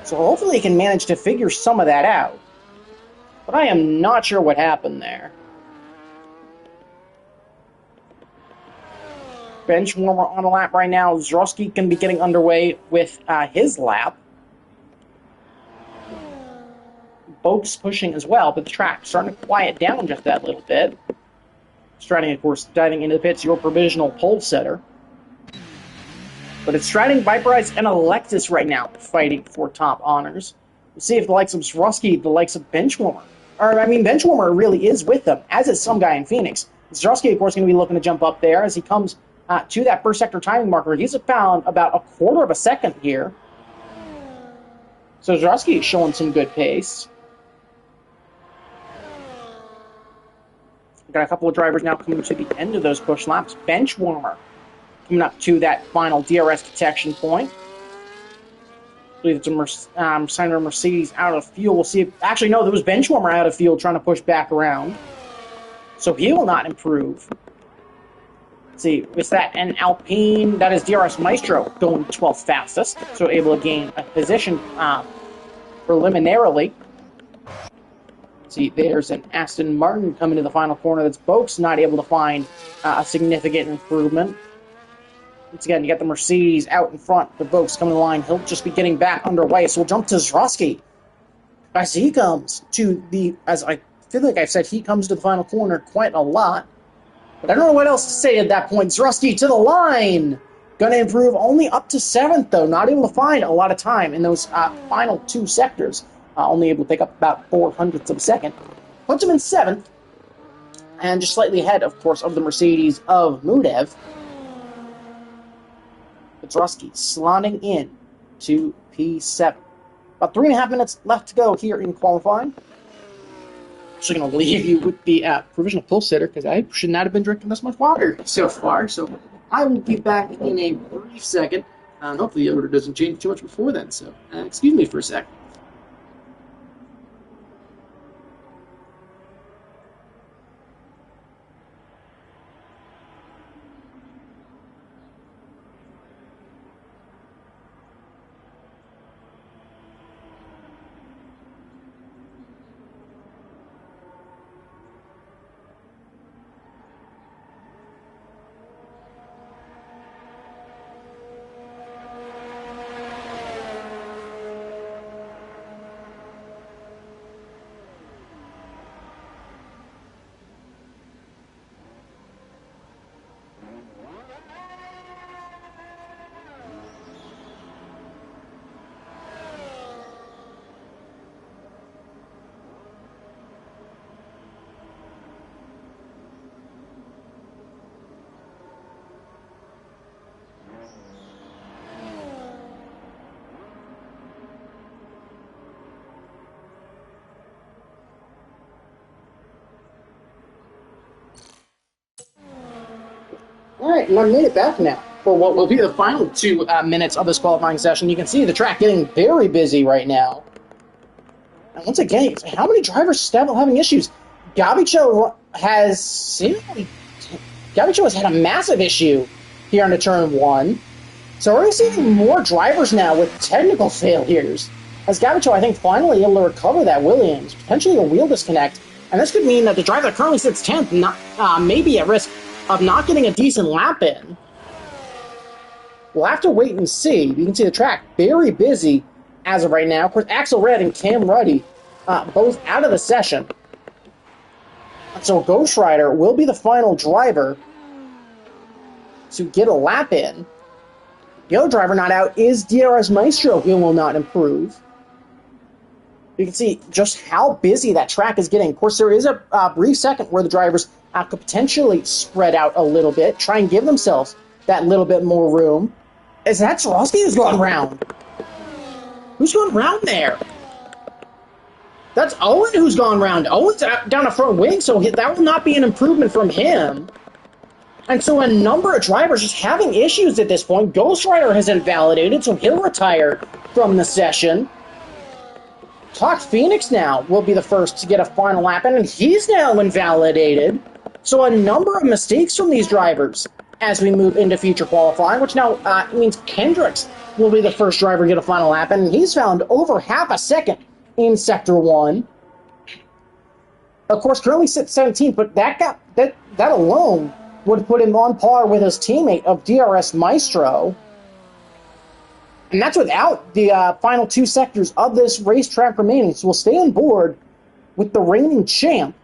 So hopefully he can manage to figure some of that out. But I am not sure what happened there. Bench warmer on a lap right now. Zroski can be getting underway with his lap. Boak's pushing as well, but the track starting to quiet down just that little bit. Stratting, of course, diving into the pits, your provisional pole setter. But it's Stratting, Viperize, and Alexis right now fighting for top honors. We'll see if the likes of Zroski, the likes of Benchwarmer, Benchwarmer really is with them, as is some guy in Phoenix. Zroski, of course, going to be looking to jump up there as he comes to that first sector timing marker. He's found about 1/4 of a second here. So Zroski is showing some good pace. Got a couple of drivers now coming to the end of those push laps. Benchwarmer coming up to that final DRS detection point. I believe it's a signer Mercedes out of fuel. We'll see if... Actually, no, there was Benchwarmer out of fuel trying to push back around. So he will not improve. Let's see, is that an Alpine? That is DRS Maestro going 12th fastest. So able to gain a position preliminarily. See, there's an Aston Martin coming to the final corner. That's Boak's not able to find a significant improvement. Once again, you got the Mercedes out in front. The Boak's coming to the line. He'll just be getting back underway. So we'll jump to Zroski as he comes to the... As I feel like I've said, he comes to the final corner quite a lot. But I don't know what else to say at that point. Zroski to the line. Going to improve only up to 7th, though. Not able to find a lot of time in those final 2 sectors. Only able to pick up about 4/100ths of a second. Puts him in 7th. And just slightly ahead, of course, of the Mercedes of Mudev. Zroski slotting in to P7. About 3.5 minutes left to go here in qualifying. Actually going to leave you with the provisional pole sitter because I should not have been drinking this much water so far. So I will be back in a brief second. And hopefully the odor doesn't change too much before then. So excuse me for a sec. Alright, and I made it back now for what will be the final 2 minutes of this qualifying session. You can see the track getting very busy right now. And once again, how many drivers still having issues? Gavicho has had a massive issue here on the turn 1. So we're seeing more drivers now with technical failures. As Gabito, I think, finally able to recover that Williams, potentially a wheel disconnect. And this could mean that the driver that currently sits 10th may be at risk of not getting a decent lap in. We'll have to wait and see. You can see the track very busy as of right now. Of course, Axel Red and Cam Ruddy both out of the session. So Ghost Rider will be the final driver to get a lap in. The other driver not out is DRS Maestro, who will not improve. You can see just how busy that track is getting. Of course, there is a brief second where the drivers could potentially spread out a little bit, try and give themselves that little bit more room. Is that Swarovski who's going round? Who's going round there? That's Owen who's gone round. Owen's down a front wing, so that will not be an improvement from him. And so a number of drivers just having issues at this point. Ghost Rider has invalidated, so he'll retire from the session. Talk Phoenix now will be the first to get a final lap in, and he's now invalidated. So a number of mistakes from these drivers as we move into future qualifying, which now means Kendricks will be the first driver to get a final lap in, and he's found over half a second in Sector 1. Of course, currently sits 17th, but that alone would put him on par with his teammate of DRS Maestro. And that's without the final 2 sectors of this racetrack remaining. So we'll stay on board with the reigning champ,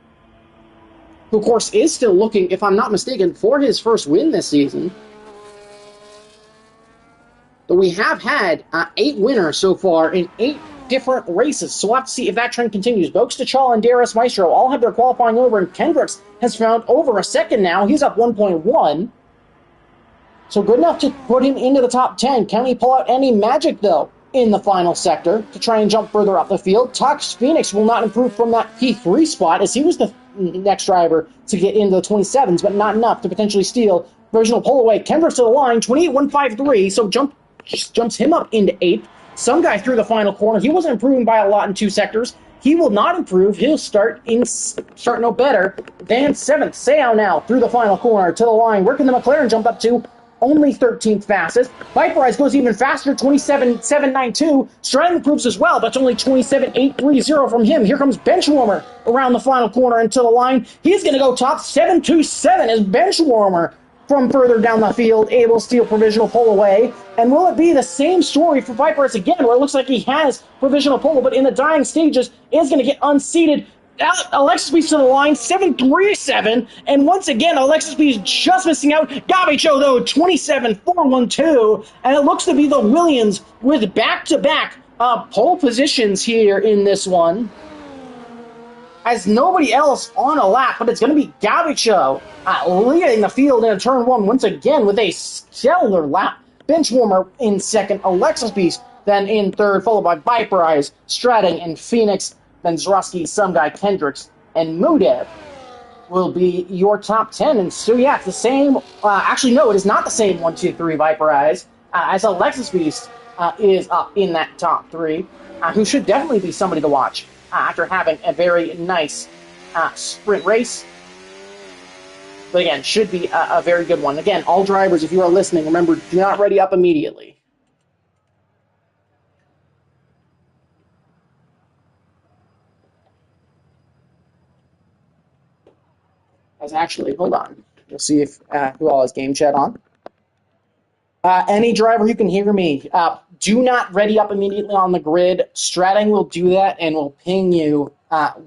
who, of course, is still looking, if I'm not mistaken, for his first win this season. But we have had 8 winners so far in 8 different races, so we'll have to see if that trend continues. Boaks T'Challa and DRS Maestro all have their qualifying over, and Kendricks has found over a second now. He's up 1.1. So good enough to put him into the top 10. Can he pull out any magic, though, in the final sector to try and jump further up the field? Tux Phoenix will not improve from that P3 spot, as he was the next driver to get into the 27s, but not enough to potentially steal provisional pull away. Kendricks to the line, 28.153, so jumps him up into 8th. Some guy through the final corner. He wasn't improving by a lot in 2 sectors. He will not improve. He'll start no better than 7th. Sao now through the final corner to the line. Where can the McLaren jump up to? Only 13th fastest. Viperize goes even faster, 27.792. Stratton improves as well, but it's only 27.830 from him. Here comes Benchwarmer around the final corner and to the line. He's going to go top 7.27 as Benchwarmer from further down the field, able to steal provisional pull away. And will it be the same story for Viperize again, where it looks like he has provisional pull, but in the dying stages is going to get unseated? Alexis Beast to the line, 7.37, and once again, Alexis Beast just missing out. Gabicho, though, 27.412, and it looks to be the Williams with back-to-back pole positions here in this one. As nobody else on a lap, but it's going to be Gabicho leading the field in turn 1 once again with a stellar lap. Benchwarmer in second, Alexis Beast then in third, followed by Viperize, Stratton, and Phoenix. Then Zroski, Some Guy, Kendricks, and Mudev will be your top 10. And so, yeah, it's the same. Actually, no, it is not the same 1, 2, 3 Viperize, as Alexis Beast is up in that top 3, who should definitely be somebody to watch after having a very nice sprint race. But again, should be a very good one. Again, all drivers, if you are listening, remember, do not ready up immediately. Actually, hold on. We'll see if who all has game chat on. Any driver who can hear me, do not ready up immediately on the grid. Stratting will do that and will ping you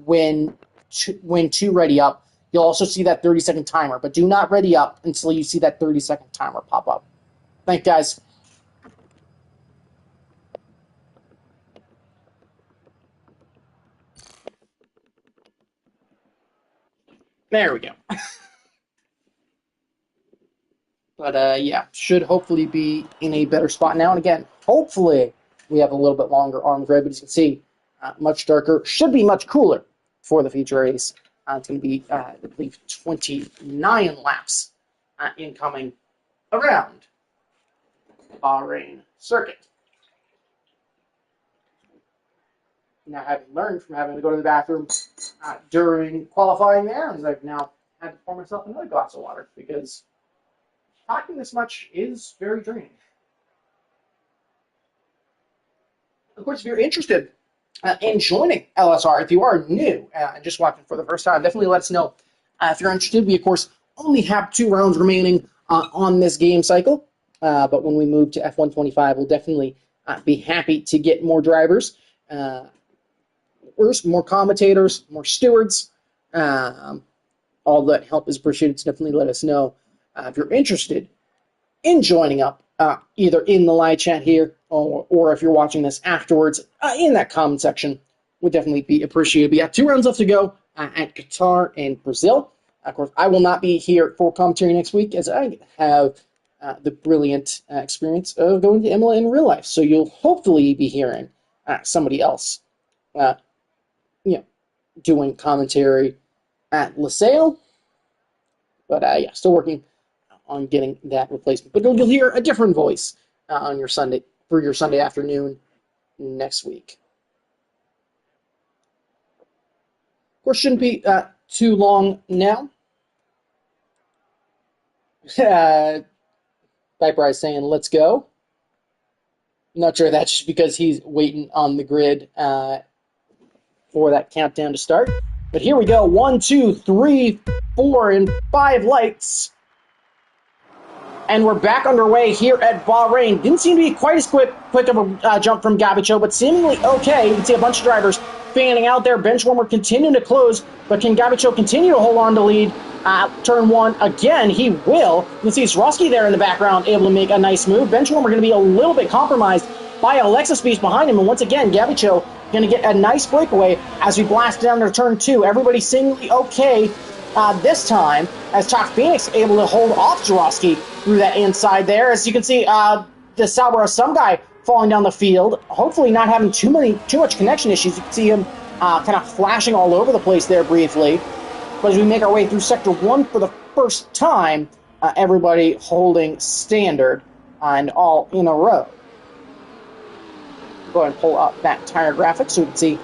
when to ready up. You'll also see that 30-second timer, but do not ready up until you see that 30-second timer pop up. Thanks, guys. There we go. But, yeah, should hopefully be in a better spot now. And again, hopefully we have a little bit longer on the grid, but as you can see, much darker. Should be much cooler for the feature race. It's going to be, I believe, 29 laps incoming around Bahrain circuit. Now, having learned from having to go to the bathroom during qualifying there, as I've now had to pour myself another glass of water because talking this much is very draining. Of course, if you're interested in joining LSR, if you are new and just watching for the first time, definitely let us know. If you're interested, we, of course, only have 2 rounds remaining on this game cycle. But when we move to F125, we'll definitely be happy to get more drivers, more commentators, more stewards. All that help is appreciated, so definitely let us know if you're interested in joining up, either in the live chat here or if you're watching this afterwards in that comment section. Would definitely be appreciated. We have 2 rounds left to go at Qatar and Brazil. Of course, I will not be here for commentary next week as I have the brilliant experience of going to Imola in real life. So you'll hopefully be hearing somebody else, doing commentary at LaSalle. But yeah, still working on getting that replacement. But you'll hear a different voice on your Sunday for your Sunday afternoon next week. Of course, shouldn't be too long now. Viper is saying, let's go. Not sure that's just because he's waiting on the grid for that countdown to start. But here we go. 1, 2, 3, 4, and 5 lights. And we're back underway here at Bahrain. Didn't seem to be quite as quick of a jump from Gabicho, but seemingly okay. You can see a bunch of drivers fanning out there. Benchwarmer continuing to close, but can Gabicho continue to hold on to lead? Turn 1 again, he will. You can see Swarovski there in the background able to make a nice move. Benchwarmer going to be a little bit compromised by Alexis Beast behind him, and once again, Gabicho going to get a nice breakaway as we blast down to turn 2. Everybody seemingly okay this time, as Chalk Phoenix able to hold off Swarovski through that inside there. As you can see, the Sauber some guy falling down the field, hopefully not having too much connection issues. You can see him kind of flashing all over the place there briefly. But as we make our way through Sector 1 for the first time, everybody holding standard and all in a row. Go ahead and pull up that tire graphic so we can see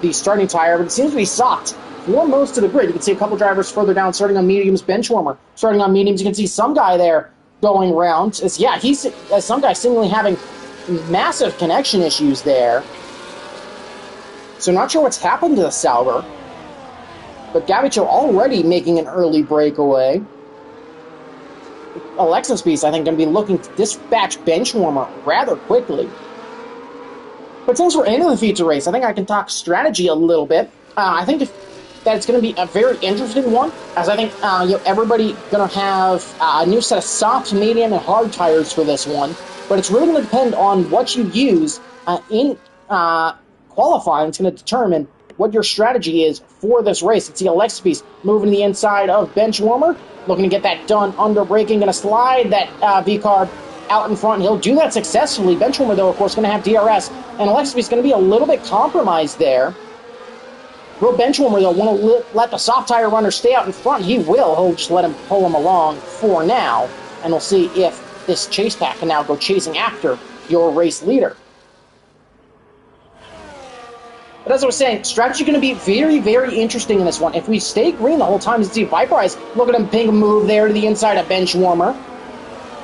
the starting tire, but it seems to be soft for most of the grid. You can see a couple drivers further down starting on mediums. Benchwarmer starting on mediums. You can see some guy there going around. He's some guy seemingly having massive connection issues there. So not sure what's happened to the Sauber. But Gabicho already making an early breakaway. Alexis Beast, I think, going to be looking to dispatch Benchwarmer rather quickly. But since we're into the feature race, I think I can talk strategy a little bit. I think that it's going to be a very interesting one, as I think everybody going to have a new set of soft, medium, and hard tires for this one. But it's really going to depend on what you use in qualifying. It's going to determine what your strategy is for this race. Let's see Alexis Beast moving to the inside of Benchwarmer, looking to get that done under braking, going to slide that V-carb out in front. He'll do that successfully. Benchwarmer, though, of course, going to have DRS, and Alexis Beast going to be a little bit compromised there. Will Benchwarmer, though, want to let the soft tire runner stay out in front? He will. He'll just let him pull him along for now, and we'll see if this chase pack can now go chasing after your race leader. But as I was saying, strategy going to be very, very interesting in this one. If we stay green the whole time, you see Viper Eyes, look at him ping a move there to the inside of Benchwarmer.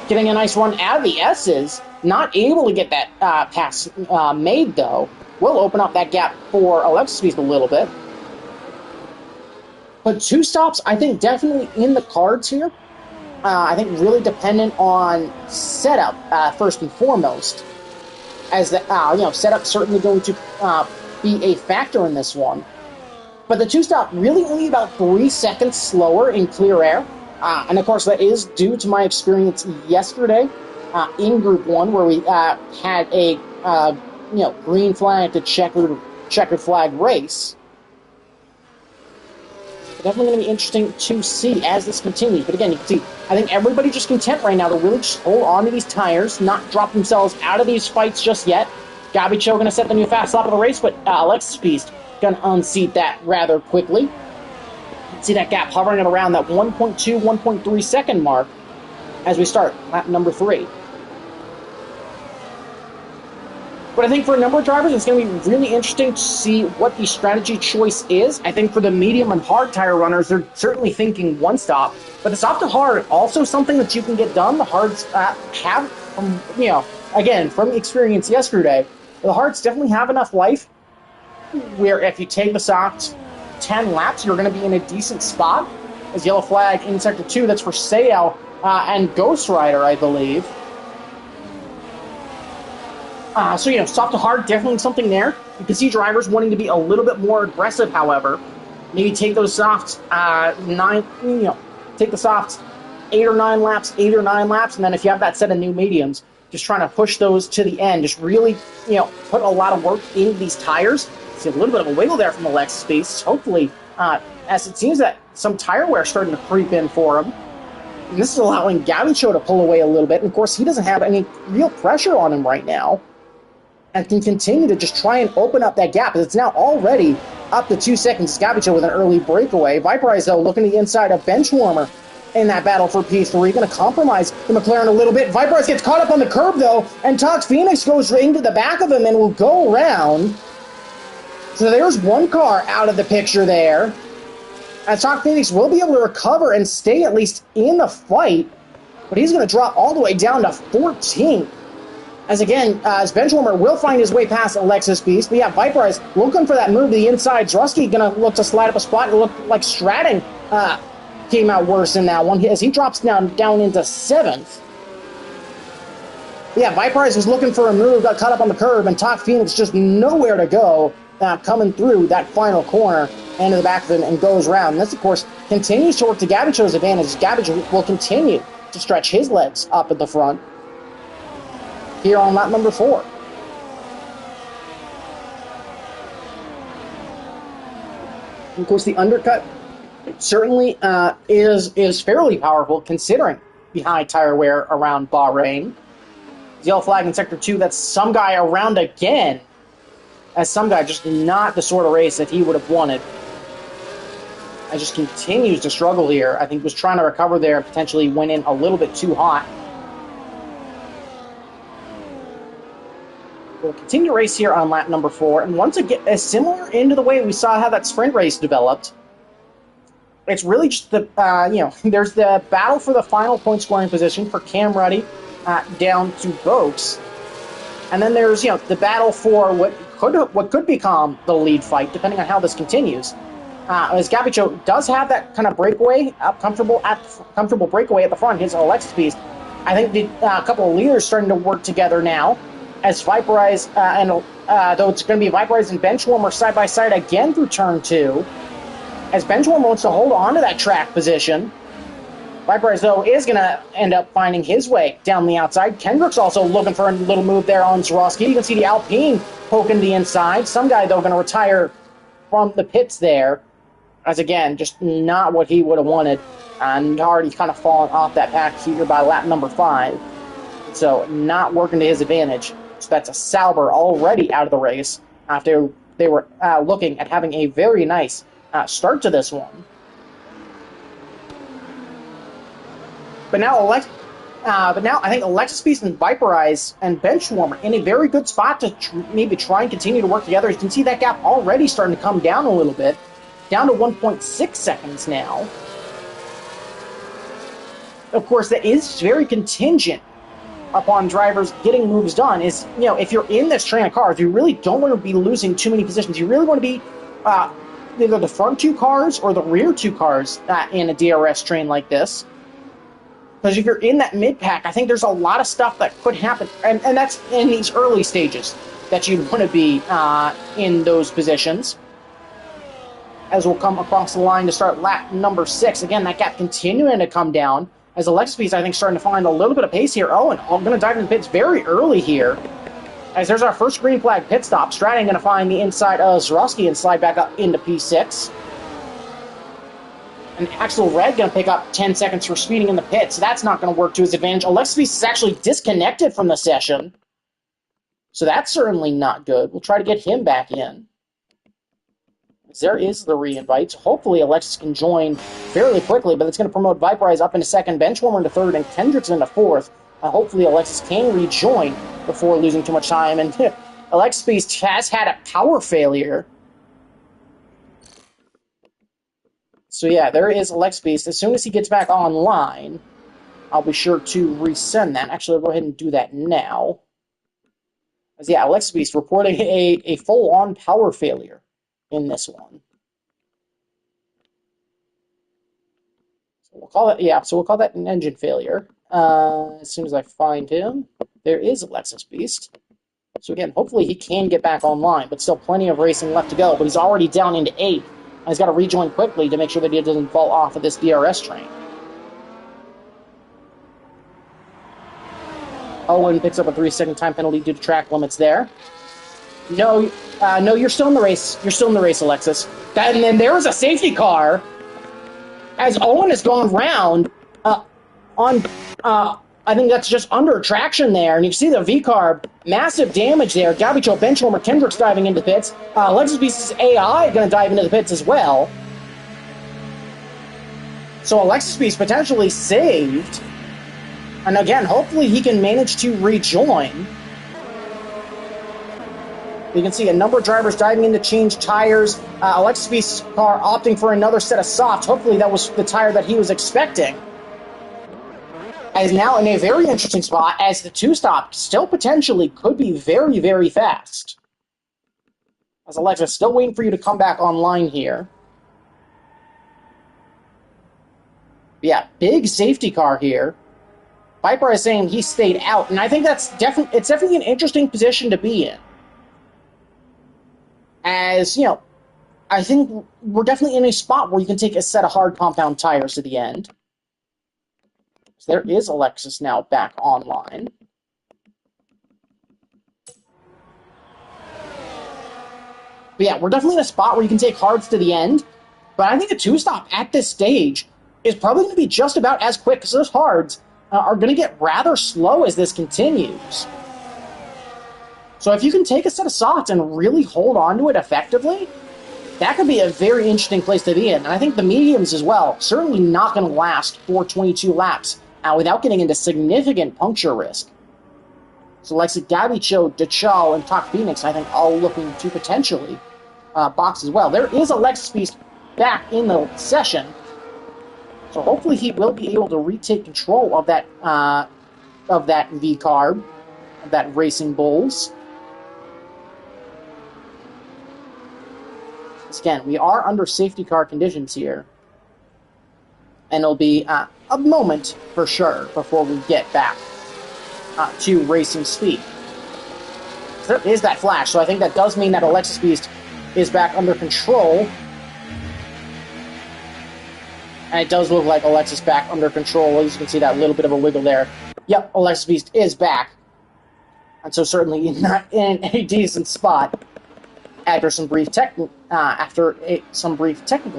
Getting a nice run out of the S's. Not able to get that pass made, though. Will open up that gap for Alexis Beast a little bit. But 2 stops, I think, definitely in the cards here. I think really dependent on setup, first and foremost. As the setup certainly going to be a factor in this one. But the 2-stop really only about 3 seconds slower in clear air. And of course that is due to my experience yesterday in Group 1 where we had a green flag to checkered flag race. Definitely going to be interesting to see as this continues. But again, you can see, I think everybody just content right now to really just hold on to these tires, not drop themselves out of these fights just yet. Gabicho going to set the new fast lap of the race, but Alexis Beast going to unseat that rather quickly. See that gap hovering at around that 1.2, 1.3 second mark as we start lap number 3. But I think for a number of drivers, it's going to be really interesting to see what the strategy choice is. I think for the medium and hard tire runners, they're certainly thinking 1 stop. But the soft to hard, also something that you can get done. The hards have, again, from experience yesterday, The Hearts definitely have enough life where if you take the soft 10 laps, you're going to be in a decent spot. As yellow flag in Sector 2, that's for Sayao and Ghost Rider, I believe. So, soft to hard, definitely something there. You can see drivers wanting to be a little bit more aggressive, however. Maybe take those soft take the soft 8 or 9 laps, and then if you have that set of new mediums, just trying to push those to the end. Just really, put a lot of work into these tires. See a little bit of a wiggle there from the Lexus piece. Hopefully, as it seems that some tire wear is starting to creep in for him. And this is allowing Gaucho to pull away a little bit. And of course, he doesn't have any real pressure on him right now. And can continue to just try and open up that gap. It's now already up to 2 seconds. Gaucho with an early breakaway. Viperize, though, looking to the inside of Benchwarmer in that battle for P3. Going to compromise the McLaren a little bit. Viperize gets caught up on the curb, though. And Tox Phoenix goes into the back of him and will go around. So there's one car out of the picture there. And Tox Phoenix will be able to recover and stay at least in the fight. But he's going to drop all the way down to 14th. As Benchwarmer will find his way past Alexis Beast. But yeah, Viperize looking for that move to the inside. Drusky going to look to slide up a spot. It looked like Stratton came out worse in that one as he drops down into 7th. Yeah, Viperize was looking for a move, got caught up on the curb, and Top Phoenix just nowhere to go coming through that final corner into the back of him and goes around. And this, of course, continues to work to Gabacho's advantage. Gabacho will continue to stretch his legs up at the front here on lap number 4. And of course, the undercut certainly is fairly powerful considering the high tire wear around Bahrain. Yellow flag in Sector 2, that's some guy around again. As some guy, just not the sort of race that he would have wanted. And just continues to struggle here. I think was trying to recover there, potentially went in a little bit too hot. We'll continue to race here on lap number 4, and once again, similar into the way we saw how that sprint race developed. It's really just the, there's the battle for the final point scoring position for Cam Ruddy down to Boakes. And then there's, the battle for what could become the lead fight, depending on how this continues. As Gabacho does have that kind of breakaway, comfortable breakaway at the front, his Alexis Beast. I think a couple of leaders starting to work together now. As Viperize, though it's going to be Viperize and Benchwarmer side by side again through turn 2. As Benchwarmer wants to hold on to that track position. Viperize, though, is going to end up finding his way down the outside. Kendrick's also looking for a little move there on Zorowski. You can see the Alpine poking the inside. Some guy, though, going to retire from the pits there. As, again, just not what he would have wanted. And already kind of fallen off that pack here by lap number 5. So, not working to his advantage. So that's a Sauber already out of the race after they were looking at having a very nice start to this one. But now I think Alexis Beast and Viperize and Benchwarmer in a very good spot to maybe try and continue to work together. You can see that gap already starting to come down a little bit, down to 1.6 seconds now. Of course, that is very contingent upon drivers getting moves done. Is, if you're in this train of cars, you really don't want to be losing too many positions. You really want to be either the front 2 cars or the rear 2 cars in a DRS train like this. Because if you're in that mid-pack, I think there's a lot of stuff that could happen. And that's in these early stages that you'd want to be in those positions. As we'll come across the line to start lap number 6. Again, that gap continuing to come down. As Alexis Beast, I think, starting to find a little bit of pace here. Oh, and I'm going to dive in the pits very early here. As there's our first green flag pit stop. Stratton going to find the inside of Zorowski and slide back up into P6. And Axel Red going to pick up 10 seconds for speeding in the pit, so that's not going to work to his advantage. Alexis Beast is actually disconnected from the session. So that's certainly not good. We'll try to get him back in. There is the re-invite. So hopefully Alexis can join fairly quickly, but it's going to promote Viperize up into 2nd, Benchwarmer into 3rd, and Kendricks into 4th. Hopefully Alexis can rejoin before losing too much time. And Alexis Beast has had a power failure. So yeah, there is Alexis Beast. As soon as he gets back online, I'll be sure to resend that. Actually, I'll go ahead and do that now. As yeah, Alexis Beast reporting a full-on power failure in this one. So we'll call it, yeah, so we'll call that an engine failure. As soon as I find him, there is Alexis Beast. So again, hopefully he can get back online, but still plenty of racing left to go. But he's already down into 8th. He's got to rejoin quickly to make sure that he doesn't fall off of this DRS train. Owen picks up a 3-second time penalty due to track limits there. No, no, you're still in the race. You're still in the race, Alexis. And then there was a safety car as Owen has gone round on. I think that's just under traction there, and you can see the V-carb, massive damage there. Gabicho, Benchwarmer, Kendrick's diving into the pits. Alexis Beast's AI going to dive into the pits as well. So Alexis Beast potentially saved. And again, hopefully he can manage to rejoin. You can see a number of drivers diving in to change tires. Alexis Beast's car opting for another set of softs. Hopefully that was the tire that he was expecting. Is now in a very interesting spot as the 2-stop still potentially could be very, very fast. As Alexis still waiting for you to come back online here. Yeah, big safety car here. Viper is saying he stayed out, and I think it's definitely an interesting position to be in. As, you know, I think we're definitely in a spot where you can take a set of hard compound tires to the end. So there is Alexis now back online. But yeah, we're definitely in a spot where you can take hards to the end. But I think a 2-stop at this stage is probably going to be just about as quick, because those hards are going to get rather slow as this continues. So if you can take a set of softs and really hold on to it effectively, that could be a very interesting place to be in. And I think the mediums as well, certainly not going to last for 22 laps without getting into significant puncture risk. So like Gabicho, Dechal, and Talk Phoenix, I think, all looking to potentially box as well. There is Alexis Beast back in the session, so hopefully he will be able to retake control of that V-carb, of that Racing Bulls. Again, we are under safety car conditions here, and it'll be a moment for sure before we get back to racing speed. There is that flash, so I think that does mean that Alexis Beast is back under control. And it does look like Alexis back under control. As you can see, that little bit of a wiggle there. Yep, Alexis Beast is back. And so certainly not in a decent spot after some brief technical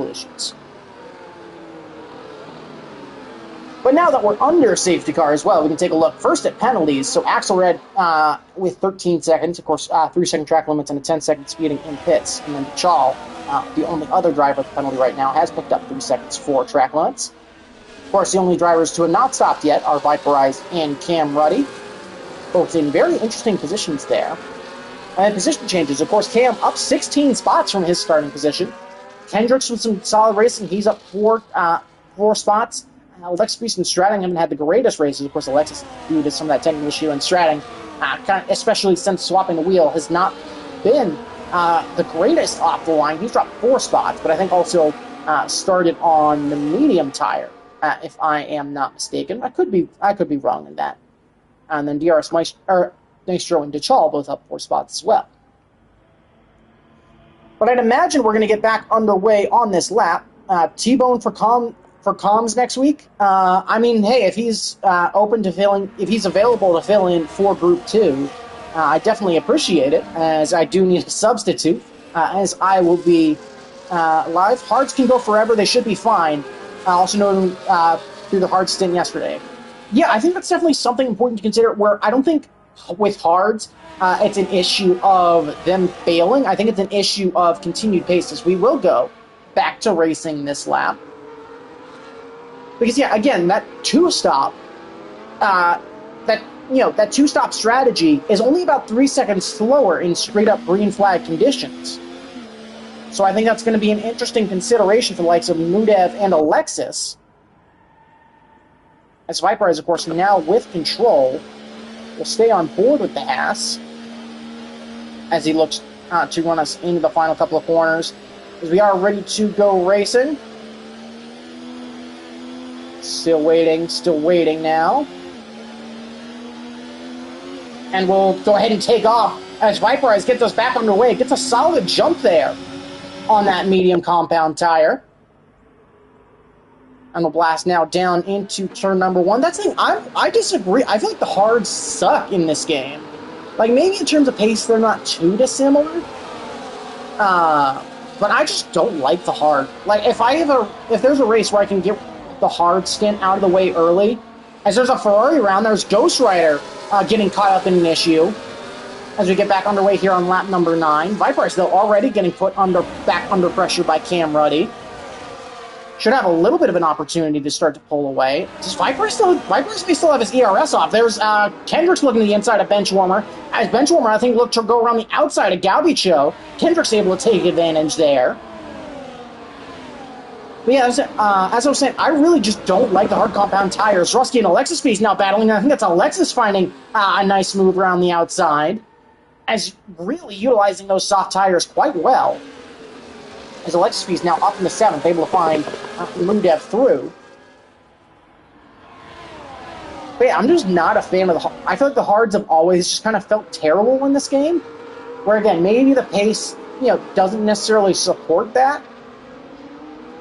issues. But now that we're under safety car as well, we can take a look first at penalties. So Axelred with 13 seconds, of course, 3-second track limits and a 10-second speeding in pits. And then Chal, the only other driver with the penalty right now, has picked up 3 seconds for track limits. Of course, the only drivers to have not stopped yet are Viperize and Cam Ruddy, both in very interesting positions there. And position changes. Of course, Cam up 16 spots from his starting position. Kendricks with some solid racing. He's up 4 spots. Alexis Beast and Stratting haven't had the greatest races. Of course, Alexis, due to some of that technical issue, and Stratting, especially since swapping the wheel, has not been the greatest off the line. He's dropped 4 spots, but I think also started on the medium tire, if I am not mistaken. I could be wrong in that. And then DRS Maestro and Dechal both up 4 spots as well. But I'd imagine we're going to get back underway on this lap. T-Bone for comms next week. I mean, hey, if he's if he's available to fill in for Group 2, I definitely appreciate it, as I do need a substitute, as I will be live. Hards can go forever. They should be fine. Also known through the hard stint yesterday. Yeah, I think that's definitely something important to consider, where I don't think with hards it's an issue of them failing. I think it's an issue of continued paces. We will go back to racing this lap. Because, yeah, again, that 2-stop, that 2-stop strategy is only about 3 seconds slower in straight-up green flag conditions. So I think that's going to be an interesting consideration for the likes of Mudev and Alexis. As Viper is, of course, now with control, will stay on board with the Haas. as he looks to run us into the final couple of corners. As we are ready to go racing. Still waiting now. And we'll go ahead and take off as Viperize gets us back underway. Gets a solid jump there on that medium compound tire. And we'll blast now down into turn number 1. That's the thing, I disagree. I feel like the hards suck in this game. Like, maybe in terms of pace, they're not too dissimilar. But I just don't like the hard. Like, if there's a race where I can get the hard stint out of the way early, as there's a Ferrari around, there's Ghost Rider getting caught up in an issue as we get back underway here on lap number 9. Viperize, though, already getting put back under pressure by Cam Ruddy. Should have a little bit of an opportunity to start to pull away. Does Viperize may still have his ERS off. There's Kendrick's looking to the inside of Benchwarmer. As Benchwarmer, I think, looked to go around the outside of Gaubicho. Kendrick's able to take advantage there. But yeah, as I was saying, I really just don't like the hard compound tires. Rusky and Alexis Speed's now battling. I think that's Alexis finding a nice move around the outside, as really utilizing those soft tires quite well. As Alexis Speed's now up in the 7th, able to find Mundev through. But yeah, I'm just not a fan of the hard. I feel like the hards have always just kind of felt terrible in this game. Where again, maybe the pace, doesn't necessarily support that.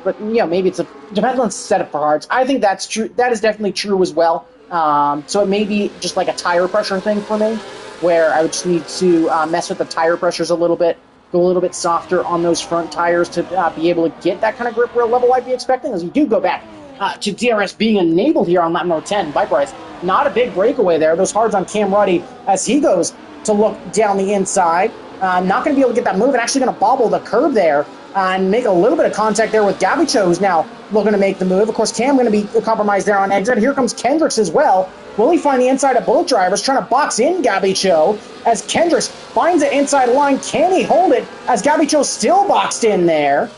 But maybe depends on the setup for hards. I think that's true. That is definitely true as well. So it may be just like a tire pressure thing for me, where I would just need to mess with the tire pressures a little bit. Go a little bit softer on those front tires to be able to get that kind of grip rail level I'd be expecting. As we do go back to DRS being enabled here on lap number 10. Viperize, not a big breakaway there. Those hards on Cam Ruddy as he goes to look down the inside. Not going to be able to get that move and actually going to bobble the curb there and make a little bit of contact there with Gaubicho, who's now looking to make the move. Of course, Cam going to be compromised there on exit. Here comes Kendricks as well. Will he find the inside of both drivers, trying to box in Gaubicho as Kendricks finds the inside line. Can he hold it as Gaubicho's still boxed in there?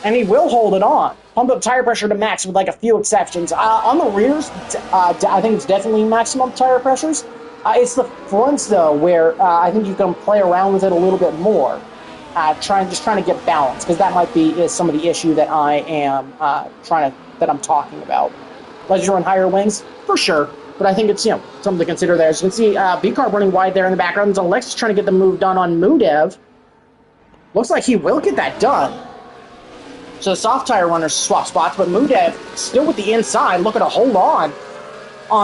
And he will hold it on. Pump up tire pressure to max with like a few exceptions. On the rears, I think it's definitely maximum tire pressures. It's the fronts, though, where I think you can play around with it a little bit more. Trying to get balance, because that might be some of the issue that I am that I'm talking about. Pleasure on higher wings, for sure, but I think it's something to consider there. So you can see B-Carb running wide there in the background. So Alexis trying to get the move done on Mudev. Looks like he will get that done. So the soft tire runners swap spots, but Mudev still with the inside, looking to hold on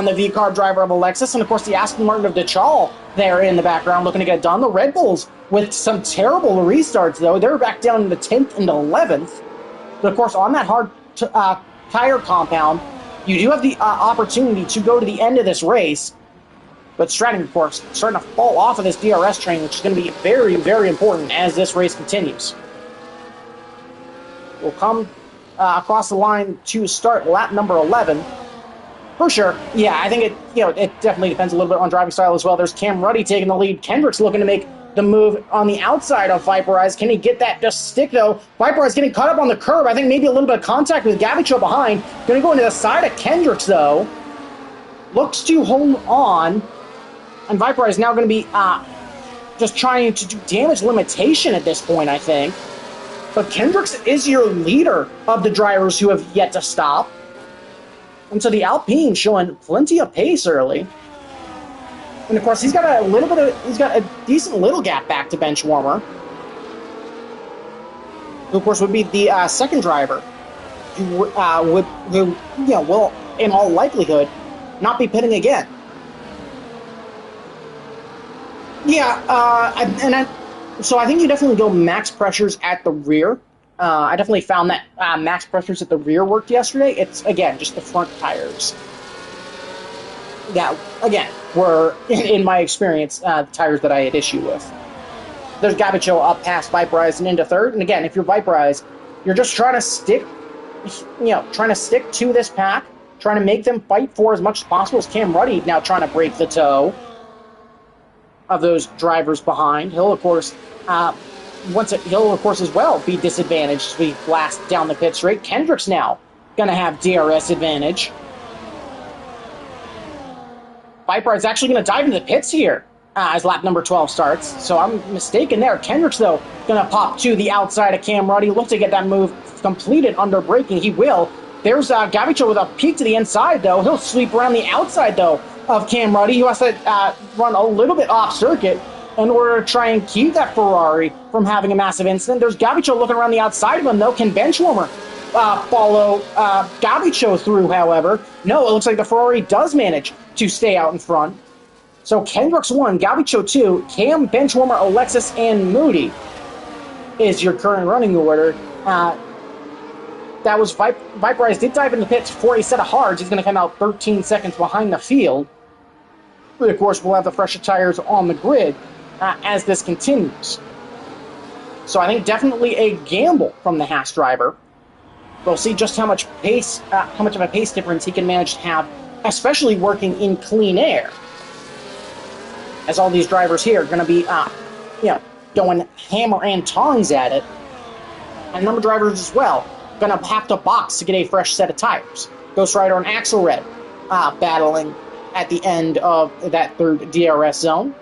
the V-Carb driver of Alexis, and of course the Aston Martin of Dechal there in the background looking to get it done. The Red Bulls with some terrible restarts, though. They're back down in the 10th and 11th. But of course, on that hard tire compound, you do have the opportunity to go to the end of this race. But Stratton, of course, starting to fall off of this DRS train, which is going to be very, very important as this race continues. We'll come across the line to start lap number 11. For sure. Yeah, I think it definitely depends a little bit on driving style as well. There's Cam Ruddy taking the lead. Kendrick's looking to make the move on the outside of Viperize. Can he get that to stick, though? Viperize getting caught up on the curb. I think maybe a little bit of contact with Gaubicho behind. Going to go into the side of Kendrick's, though. Looks to hold on. And Viperize now going to be just trying to do damage limitation at this point, I think. But Kendrick's is your leader of the drivers who have yet to stop. And so the Alpine showing plenty of pace early. And of course, he's got a decent little gap back to Benchwarmer, who of course would be the second driver, who will in all likelihood not be pitting again. Yeah, so I think you definitely go max pressures at the rear. I definitely found that max pressures at the rear worked yesterday. It's, again, just the front tires. That, again, were, in my experience, the tires that I had issue with. There's Gaubicho up past Viperize and into third. And again, if you're Viperize, you're just trying to stick to this pack, trying to make them fight for as much as possible. As Cam Ruddy now trying to break the toe of those drivers behind. He'll, of course, as well be disadvantaged as we blast down the pit straight. Kendrick's now going to have DRS advantage. Viperize actually going to dive into the pits here as lap number 12 starts. So I'm mistaken there. Kendrick's, though, going to pop to the outside of Cam Ruddy. Look to get that move completed under braking. He will. There's Gavicho with a peek to the inside, though. He'll sweep around the outside, though, of Cam Ruddy, who has to run a little bit off circuit in order to try and keep that Ferrari from having a massive incident. There's Gavicho looking around the outside of him, though. Can Benchwarmer follow Gavicho through, however? No, it looks like the Ferrari does manage to stay out in front. So Kendricks 1, Gavicho 2, Cam, Benchwarmer, Alexis, and Moody is your current running order. That was Viperize did dive into the pits for a set of hards. He's going to come out 13 seconds behind the field. But of course, we'll have the fresher tires on the grid as this continues. So I think definitely a gamble from the Haas driver. We'll see just how much of a pace difference he can manage to have, especially working in clean air. As all these drivers here are going to be, going hammer and tongs at it. And a number of drivers as well going to have to box to get a fresh set of tires. Ghost Rider and Axel Red battling at the end of that third DRS zone.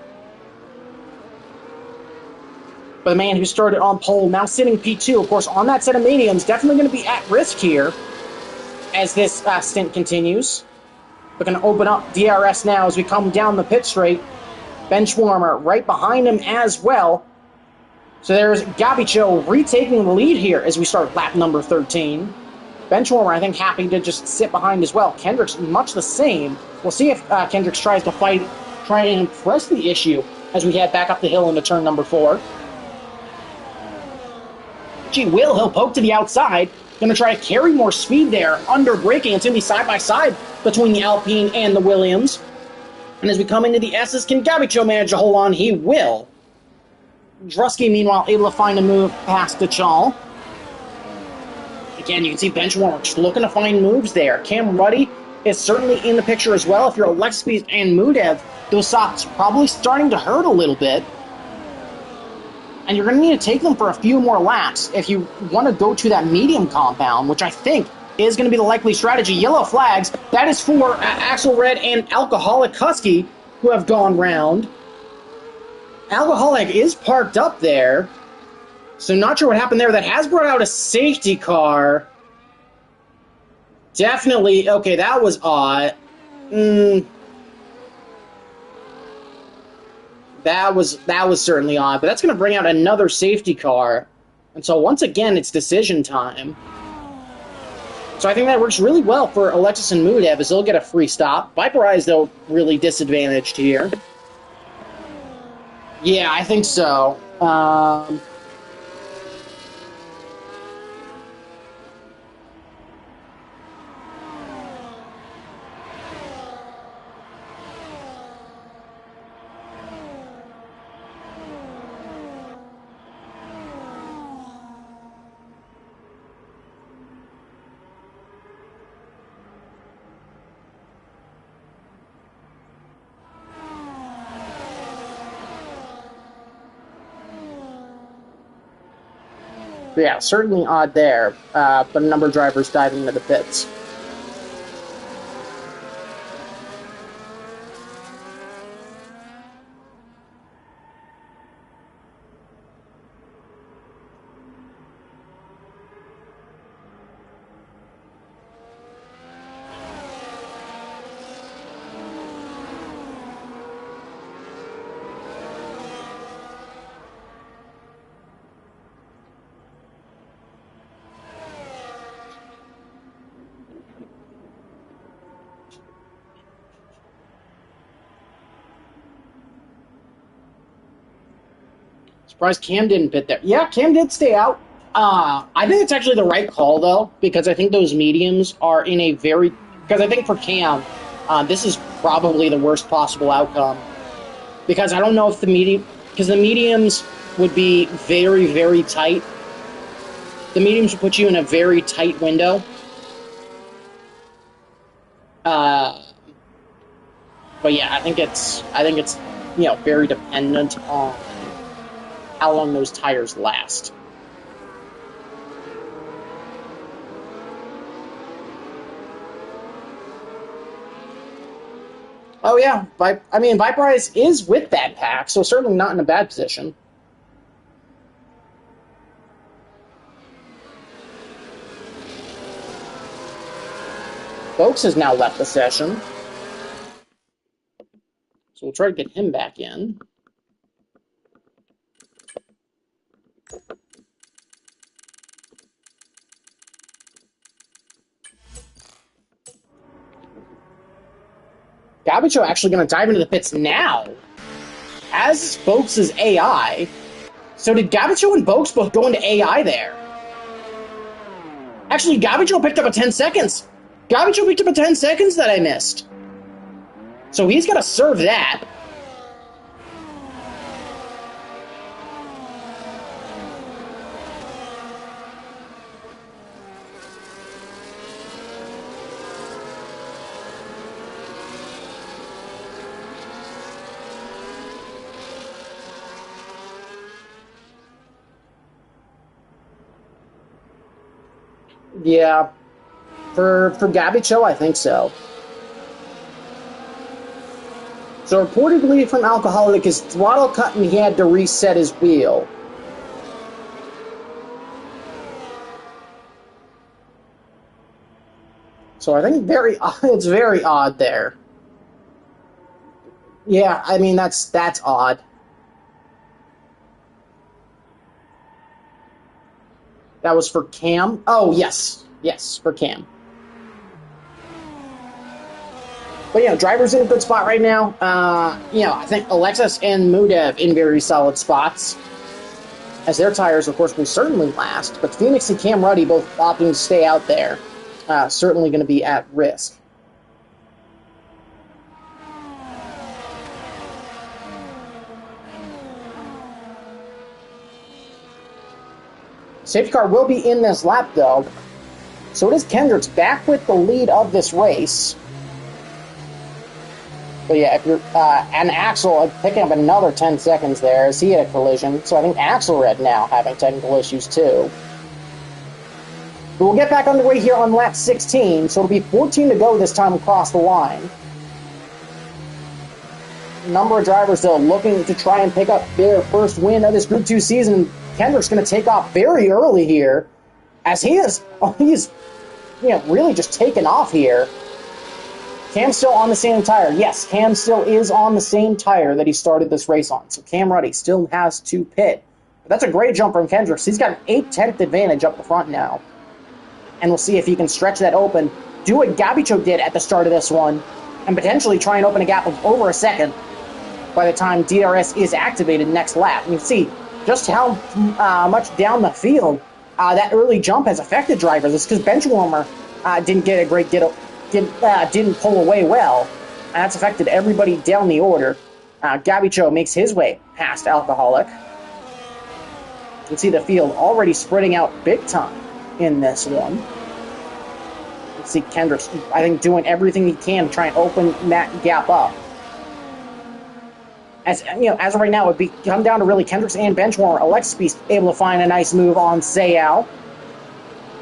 But the man who started on pole, now sitting P2, of course, on that set of mediums, definitely going to be at risk here as this stint continues. We're going to open up DRS now as we come down the pit straight. Benchwarmer right behind him as well. So there's Gavicho retaking the lead here as we start lap number 13. Benchwarmer, I think, happy to just sit behind as well. Kendrick's much the same. We'll see if Kendrick's try and impress the issue as we head back up the hill into turn number 4. He'll poke to the outside. Going to try to carry more speed there under braking. It's going to be side-by-side between the Alpine and the Williams. And as we come into the S's, can Gavicho manage to hold on? He will. Drusky, meanwhile, able to find a move past Dachal. Again, you can see Benchwarmer just looking to find moves there. Cam Ruddy is certainly in the picture as well. If you're Alexis and Mudev, those socks probably starting to hurt a little bit. And you're going to need to take them for a few more laps if you want to go to that medium compound, which I think is going to be the likely strategy. Yellow flags, that is for Axel Red and Alcoholic Husky, who have gone round. Alcoholic is parked up there, so not sure what happened there. That has brought out a safety car. Definitely, okay, that was odd. That was certainly odd, but that's going to bring out another safety car. And so once again, it's decision time. So I think that works really well for Alexis and Mudev as they'll get a free stop. Viperize, though, really disadvantaged here. Yeah, I think so. Yeah, certainly odd there, but a number of drivers diving into the pits. Surprised Cam didn't pit there. Yeah, Cam did stay out. I think it's actually the right call, though, because I think those mediums are in a very... Because I think for Cam, this is probably the worst possible outcome. Because I don't know if the medium... Because the mediums would be very, very tight. The mediums would put you in a very tight window. But yeah, I think it's very dependent on how long those tires last. Oh yeah, I mean, Viperize is with that pack, so certainly not in a bad position. Folks has now left the session. So we'll try to get him back in. Gabicho actually going to dive into the pits now, as is Folks' AI. So did Gabicho and Folks both go into AI there? Actually, Gabicho picked up a 10 seconds. Gabicho picked up a 10 seconds that I missed. So he's got to serve that. Yeah, for Gabicho, I think so. So reportedly from Alcoholic, his throttle cut and he had to reset his wheel. So I think it's very odd there. Yeah, I mean that's odd. That was for Cam. Oh yes, for Cam. But drivers in a good spot right now. I think Alexis and Mudev in very solid spots, as their tires, of course, will certainly last. But Phoenix and Cam Ruddy both opting to stay out there, certainly going to be at risk. Safety car will be in this lap, though. So it is Kendricks back with the lead of this race. But yeah, if you're and Axel picking up another 10 seconds there as he had a collision. So I think Axelred now having technical issues too. But we'll get back underway here on lap 16. So it'll be 14 to go this time across the line. A number of drivers though looking to try and pick up their first win of this Group 2 season. Kendrick's going to take off very early here, as he's really just taken off here. Cam's still on the same tire. Yes, Cam still is on the same tire that he started this race on. So Cam Ruddy still has to pit. But that's a great jump from Kendricks. He's got an 8/10 advantage up the front now. And we'll see if he can stretch that open, do what Gabicho did at the start of this one, and potentially try and open a gap of over a second by the time DRS is activated next lap. And you can see just how much down the field that early jump has affected drivers. It's because Benchwarmer didn't get a great didn't pull away well, and that's affected everybody down the order. Gabicho makes his way past Alcoholic. You can see the field already spreading out big time in this one. You can see Kendricks, I think, doing everything he can to try and open that gap up. As of right now, it would come down to really Kendricks and Benchwarmer. Alexis Beast able to find a nice move on Sayal.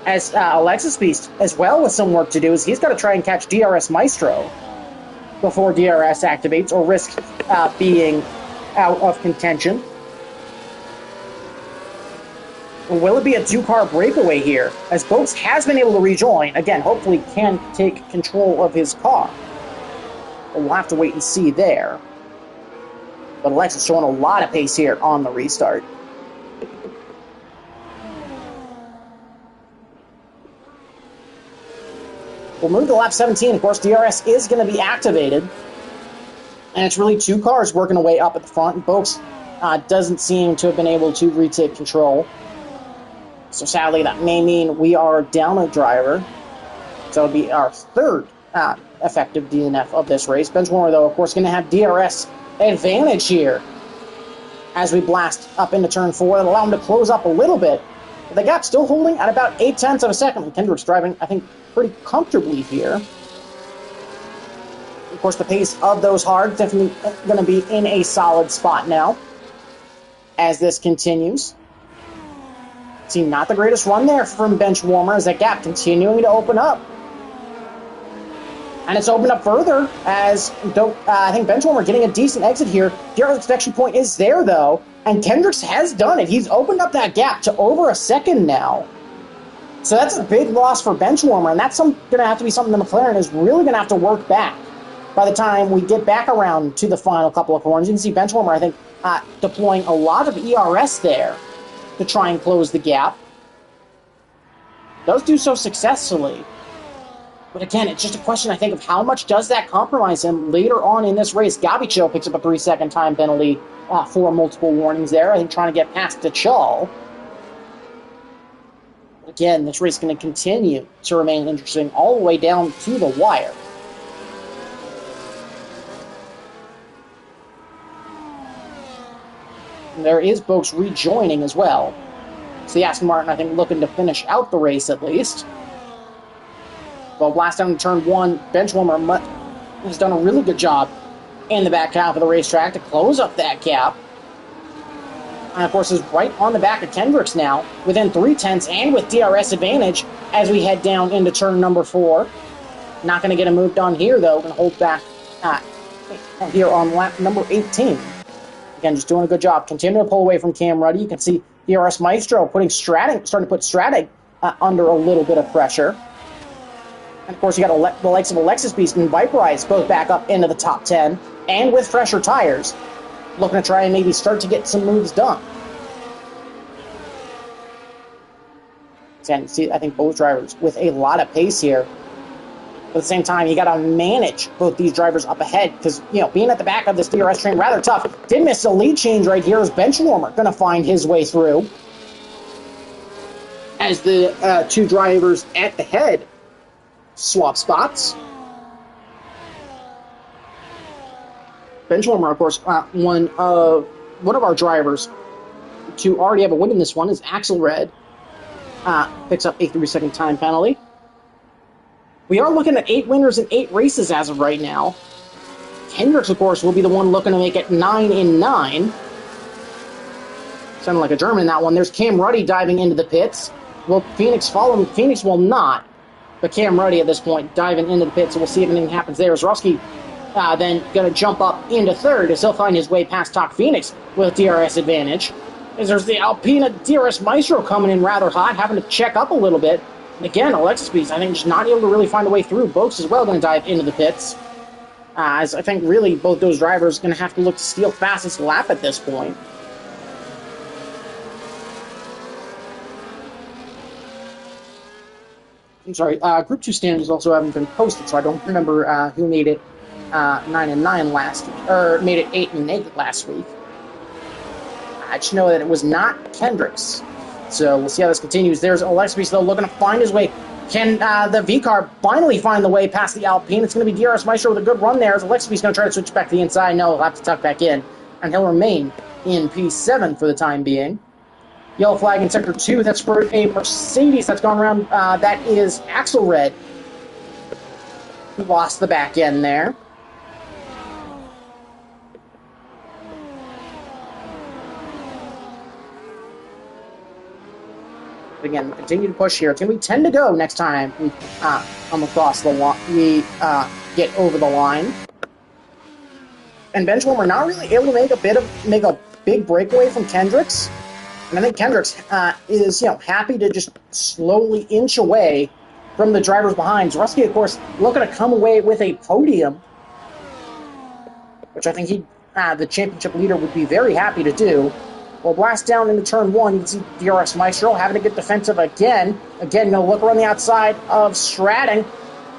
As Alexis Beast, as well, with some work to do, is he's got to try and catch DRS Maestro before DRS activates, or risk being out of contention. Will it be a two-car breakaway here? As Boats has been able to rejoin, again, hopefully can take control of his car. We'll have to wait and see there. But Alexis showing a lot of pace here on the restart. We'll move to lap 17. Of course, DRS is going to be activated. And it's really two cars working away up at the front. And Boaks doesn't seem to have been able to retake control. So sadly, that may mean we are down a driver. So it'll be our third effective DNF of this race. Benchwarmer, though, of course, going to have DRS advantage here as we blast up into turn 4. That'll allow him to close up a little bit. But the gap's still holding at about 0.8 of a second. Kendrick's driving, I think, pretty comfortably here. Of course, the pace of those hard definitely going to be in a solid spot now as this continues. See, not the greatest run there from Benchwarmer as that gap continuing to open up. And it's opened up further as I think Benchwarmer getting a decent exit here. DRS protection point is there, though, and Kendricks has done it. He's opened up that gap to over a second now. So that's a big loss for Benchwarmer, and that's going to have to be something the McLaren is really going to have to work back by the time we get back around to the final couple of corners. You can see Benchwarmer, I think, deploying a lot of ERS there to try and close the gap. Does do so successfully. But again, it's just a question, I think, of how much does that compromise him later on in this race. Gabicho picks up a 3-second time penalty for multiple warnings there. I think trying to get past Dachal. But again, this race is going to continue to remain interesting all the way down to the wire. And there is Boakes rejoining as well. So the Aston Martin, I think, looking to finish out the race at least. Well, blast down to turn one. Benchwarmer has done a really good job in the back half of the racetrack to close up that gap. And, of course, is right on the back of Kendricks now, within 0.3 and with DRS advantage as we head down into turn number 4. Not going to get a move done here, though. Going to hold back here on lap number 18. Again, just doing a good job. Continuing to pull away from Cam Ruddy. You can see DRS Maestro starting to put Strateg under a little bit of pressure. And, of course, you got the likes of Alexis Beast and Viperize both back up into the top 10, and with fresher tires, looking to try and maybe start to get some moves done. And see, I think both drivers with a lot of pace here. But at the same time, you got to manage both these drivers up ahead because, being at the back of this DRS train rather tough. Did miss a lead change right here as Benchwarmer going to find his way through. As the two drivers at the head swap spots. Benchwarmer, of course, one of our drivers to already have a win in this one is Axel Red. Picks up a 3-second time penalty. We are looking at 8 winners in 8 races as of right now. Kendricks, of course, will be the one looking to make it 9 in 9. Sounding like a German in that one. There's Cam Ruddy diving into the pits. Will Phoenix follow him? Phoenix will not. But Cam Ruddy at this point diving into the pits, so we'll see if anything happens there. As Ruski then going to jump up into third as he'll find his way past Talk Phoenix with DRS advantage. As there's the Alpina DRS Maestro coming in rather hot, having to check up a little bit. And again, Alexis Beast, I think, just not able to really find a way through. Boakes as well going to dive into the pits. As I think really both those drivers are going to have to look to steal fastest lap at this point. I'm sorry, Group 2 standings also haven't been posted, so I don't remember who made it 9 and 9 last week, or made it 8 and 8 last week. I just know that it was not Kendricks. So we'll see how this continues. There's Alexis, though, looking to find his way. Can the V-Car finally find the way past the Alpine? It's going to be DRS Maestro with a good run there. As Alexis going to try to switch back to the inside. No, he'll have to tuck back in. And he'll remain in P7 for the time being. Yellow flag in Sector 2. That's for a Mercedes that's gone around. That is Axel Red. He lost the back end there. Again, continue to push here. It's going to be 10 to go next time we come across the line. We get over the line. And Benchwarmer not really able to make a big breakaway from Kendricks. And I think Kendricks is happy to just slowly inch away from the drivers behind. Zrusky, of course, looking to come away with a podium, which I think the championship leader would be very happy to do. We'll blast down into turn 1. You can see DRS Maestro having to get defensive again. Again, going to look around the outside of Stratton,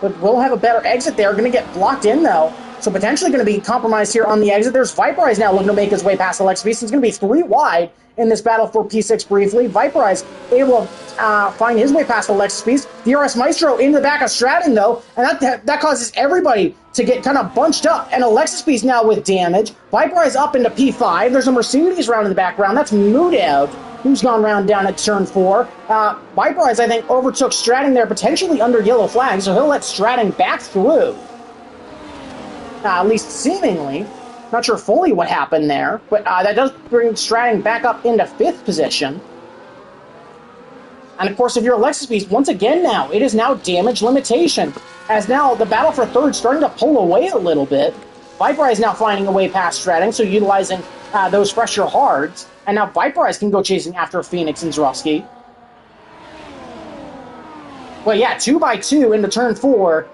but we'll have a better exit there. Going to get blocked in, though. So potentially going to be compromised here on the exit. There's Viperize now looking to make his way past Alexis Beast. It's going to be 3 wide in this battle for P6 briefly. Viperize able to find his way past Alexis Beast. DRS Maestro into the back of Stratton, though, and that causes everybody to get kind of bunched up. And Alexis Beast now with damage. Viperize up into P5. There's a Mercedes round in the background. That's Mudev, who's gone round down at turn 4. Viperize, I think, overtook Stratton there, potentially under yellow flag, so he'll let Stratton back through. At least seemingly. Not sure fully what happened there, but that does bring Stratton back up into 5th position. And of course, if you're Alexis Beast, once again now, it is now damage limitation. As now the battle for third starting to pull away a little bit. Viperize now finding a way past Stratting, so utilizing those fresher hards. And now Viperize can go chasing after Phoenix and Zroski. Well, yeah, 2x2 into turn 4.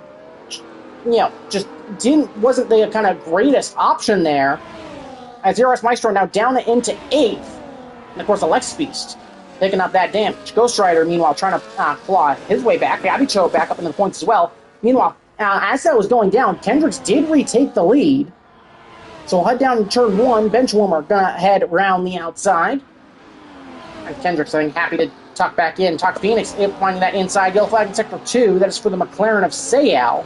You know, just wasn't the kind of greatest option there. As DRS Maestro now down into 8th. And of course, Alexis Beast picking up that damage. Ghost Rider, meanwhile, trying to claw his way back. Gabby Cho back up into the points as well. Meanwhile, as that was going down, Kendricks did retake the lead. So we'll head down to turn 1. Benchwarmer gonna head around the outside. And Kendricks, I think, happy to tuck back in. Tuck Phoenix finding that inside yellow flag in sector 2. That is for the McLaren of Sayal.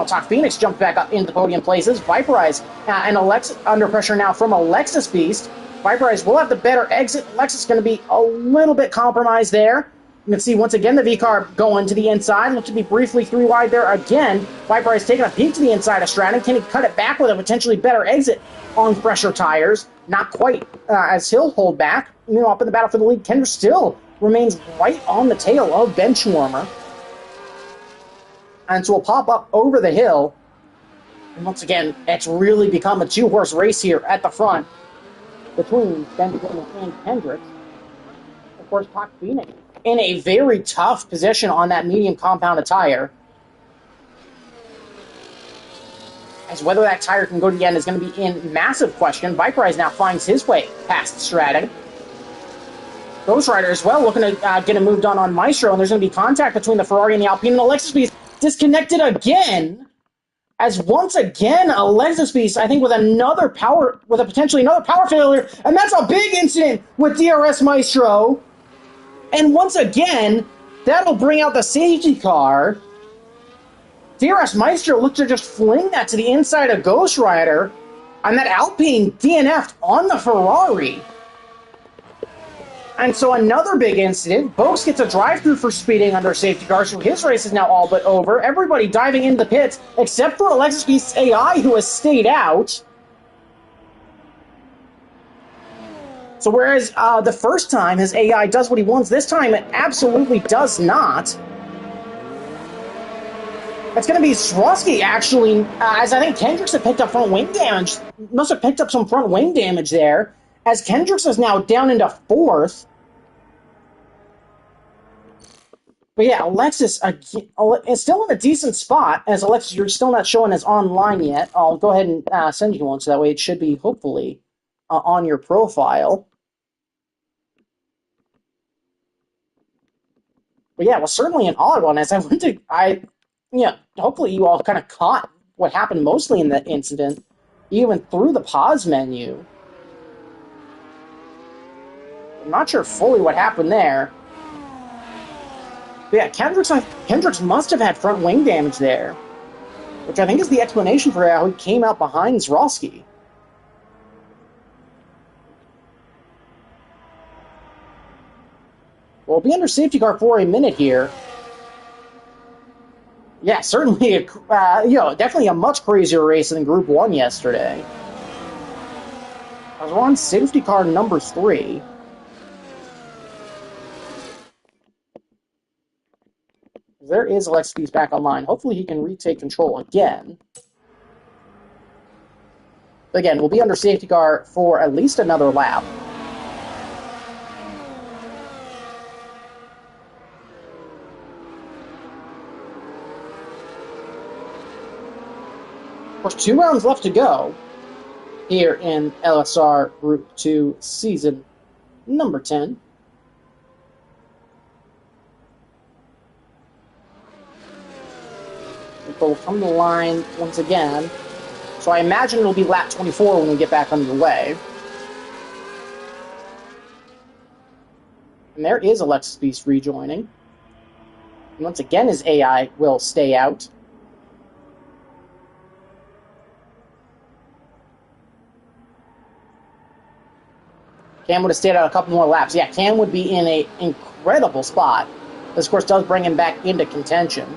Tuck Phoenix jumped back up into the podium places. Viperize and Alexis under pressure now from Alexis Beast. Viperize will have the better exit. Alexis is going to be a little bit compromised there. You can see once again the V-car going to the inside. Look to be briefly 3 wide there again. Viperize taking a peek to the inside of Stratton. Can he cut it back with a potentially better exit on fresher tires? Not quite, as he'll hold back. Up in the battle for the lead, Kendrick still remains right on the tail of Benchwarmer. And so we'll pop up over the hill. And once again, it's really become a 2-horse race here at the front between Benchwarmer and Kendrick. Of course, Tuck Phoenix in a very tough position on that medium compounded tire. As whether that tire can go to the end is going to be in massive question. Viperize now finds his way past Stratton. Ghost Rider as well looking to get him moved on Maestro, and there's going to be contact between the Ferrari and the Alpine, and Alexis Beast disconnected again, as once again Alexis Beast, I think, with potentially another power failure, and that's a big incident with DRS Maestro. And once again, that'll bring out the safety car. DRS Maestro looked to just fling that to the inside of Ghost Rider, and that Alpine DNF'd on the Ferrari. And so another big incident. Boaks gets a drive-through for speeding under safety car, so his race is now all but over. Everybody diving into the pits, except for Alexis Beast's AI, who has stayed out. So whereas the first time his AI does what he wants, this time it absolutely does not. It's going to be Zroski, actually, as I think Kendricks had picked up front wing damage. Must have picked up some front wing damage there, as Kendricks is now down into 4th. But yeah, Alexis is still in a decent spot. As Alexis, you're still not showing as online yet. I'll go ahead and send you one, so that way it should be, hopefully, on your profile. But yeah, it was certainly an odd one, as hopefully you all kind of caught what happened mostly in that incident, even through the pause menu. I'm not sure fully what happened there. But yeah, Kendricks must have had front wing damage there, which I think is the explanation for how he came out behind Zroski. We'll be under safety car for a minute here. Yeah, certainly, definitely a much crazier race than Group 1 yesterday. As we're on safety car number 3. There is Alexis Beast back online. Hopefully he can retake control again. But again, we'll be under safety car for at least another lap. Of course, 2 rounds left to go here in LSR Group 2 Season number 10. We'll come to the line once again. So I imagine it'll be lap 24 when we get back underway. And there is Alexis Beast rejoining. And once again, his AI will stay out. Cam would have stayed out a couple more laps. Yeah, Cam would be in an incredible spot. This, of course, does bring him back into contention.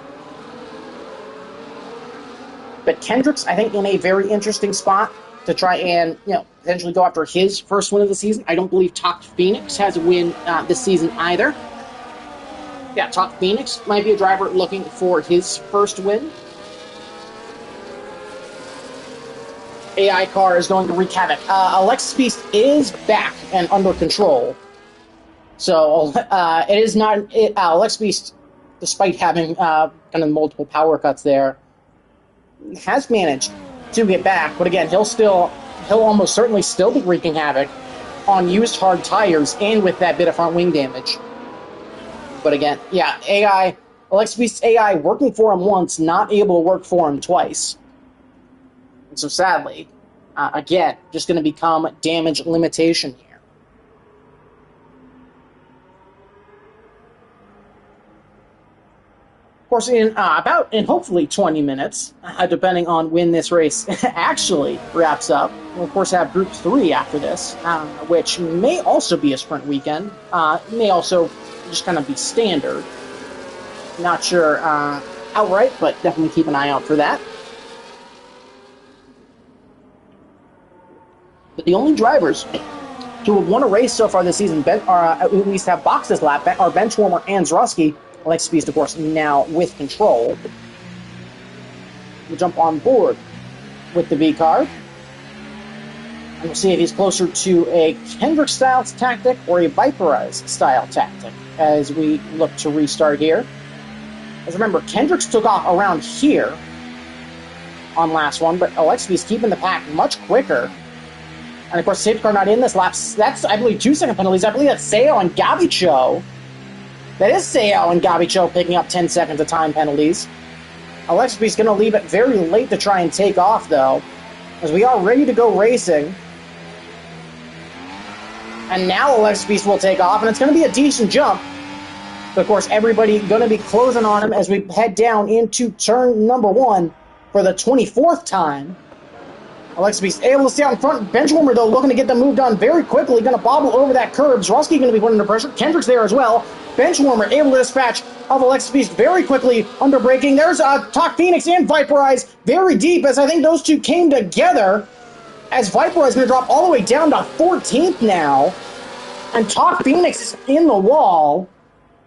But Kendricks, I think, in a very interesting spot to try and, potentially go after his first win of the season. I don't believe Tuck Phoenix has a win this season either. Yeah, Top Phoenix might be a driver looking for his first win. AI car is going to wreak havoc. Alexis Beast is back and under control. So it is not Alexis Beast, despite having kind of multiple power cuts there, has managed to get back. But again, he'll almost certainly still be wreaking havoc on used hard tires and with that bit of front wing damage. But again, yeah, Alexis Beast's AI working for him once, not able to work for him twice. And so sadly, again, just going to become damage limitation here. Of course, in hopefully 20 minutes, depending on when this race actually wraps up, we'll of course have Group 3 after this, which may also be a sprint weekend. May also just kind of be standard. Not sure outright, but definitely keep an eye out for that. But the only drivers who have won a race so far this season, at least have boxed this lap, are Benchwarmer and Zrusky. Alexis Beast, of course, now with control. We'll jump on board with the V car. And we'll see if he's closer to a Kendrick-style tactic or a Viperize-style tactic as we look to restart here. As remember, Kendricks took off around here on last one, but Alexis Beast keeping the pack much quicker. And of course, safety car not in this lap. That's, I believe, 2-second penalties. I believe that's Seo and Gabicho. That is Seo and Gabicho picking up 10 seconds of time penalties. Alexis Beast going to leave it very late to try and take off, though, as we are ready to go racing. And now Alexis Beast will take off, and it's going to be a decent jump. But of course, everybody going to be closing on him as we head down into turn number 1 for the 24th time. Alexis Beast able to stay out in front. Benchwarmer, though, looking to get the move done very quickly. Going to bobble over that curb. Zrusky going to be put under pressure. Kendrick's there as well. Benchwarmer able to dispatch of Alexis Beast very quickly under braking. There's Talk Phoenix and Viperize very deep as I think those two came together. As Viperize is going to drop all the way down to 14th now. And Talk Phoenix is in the wall.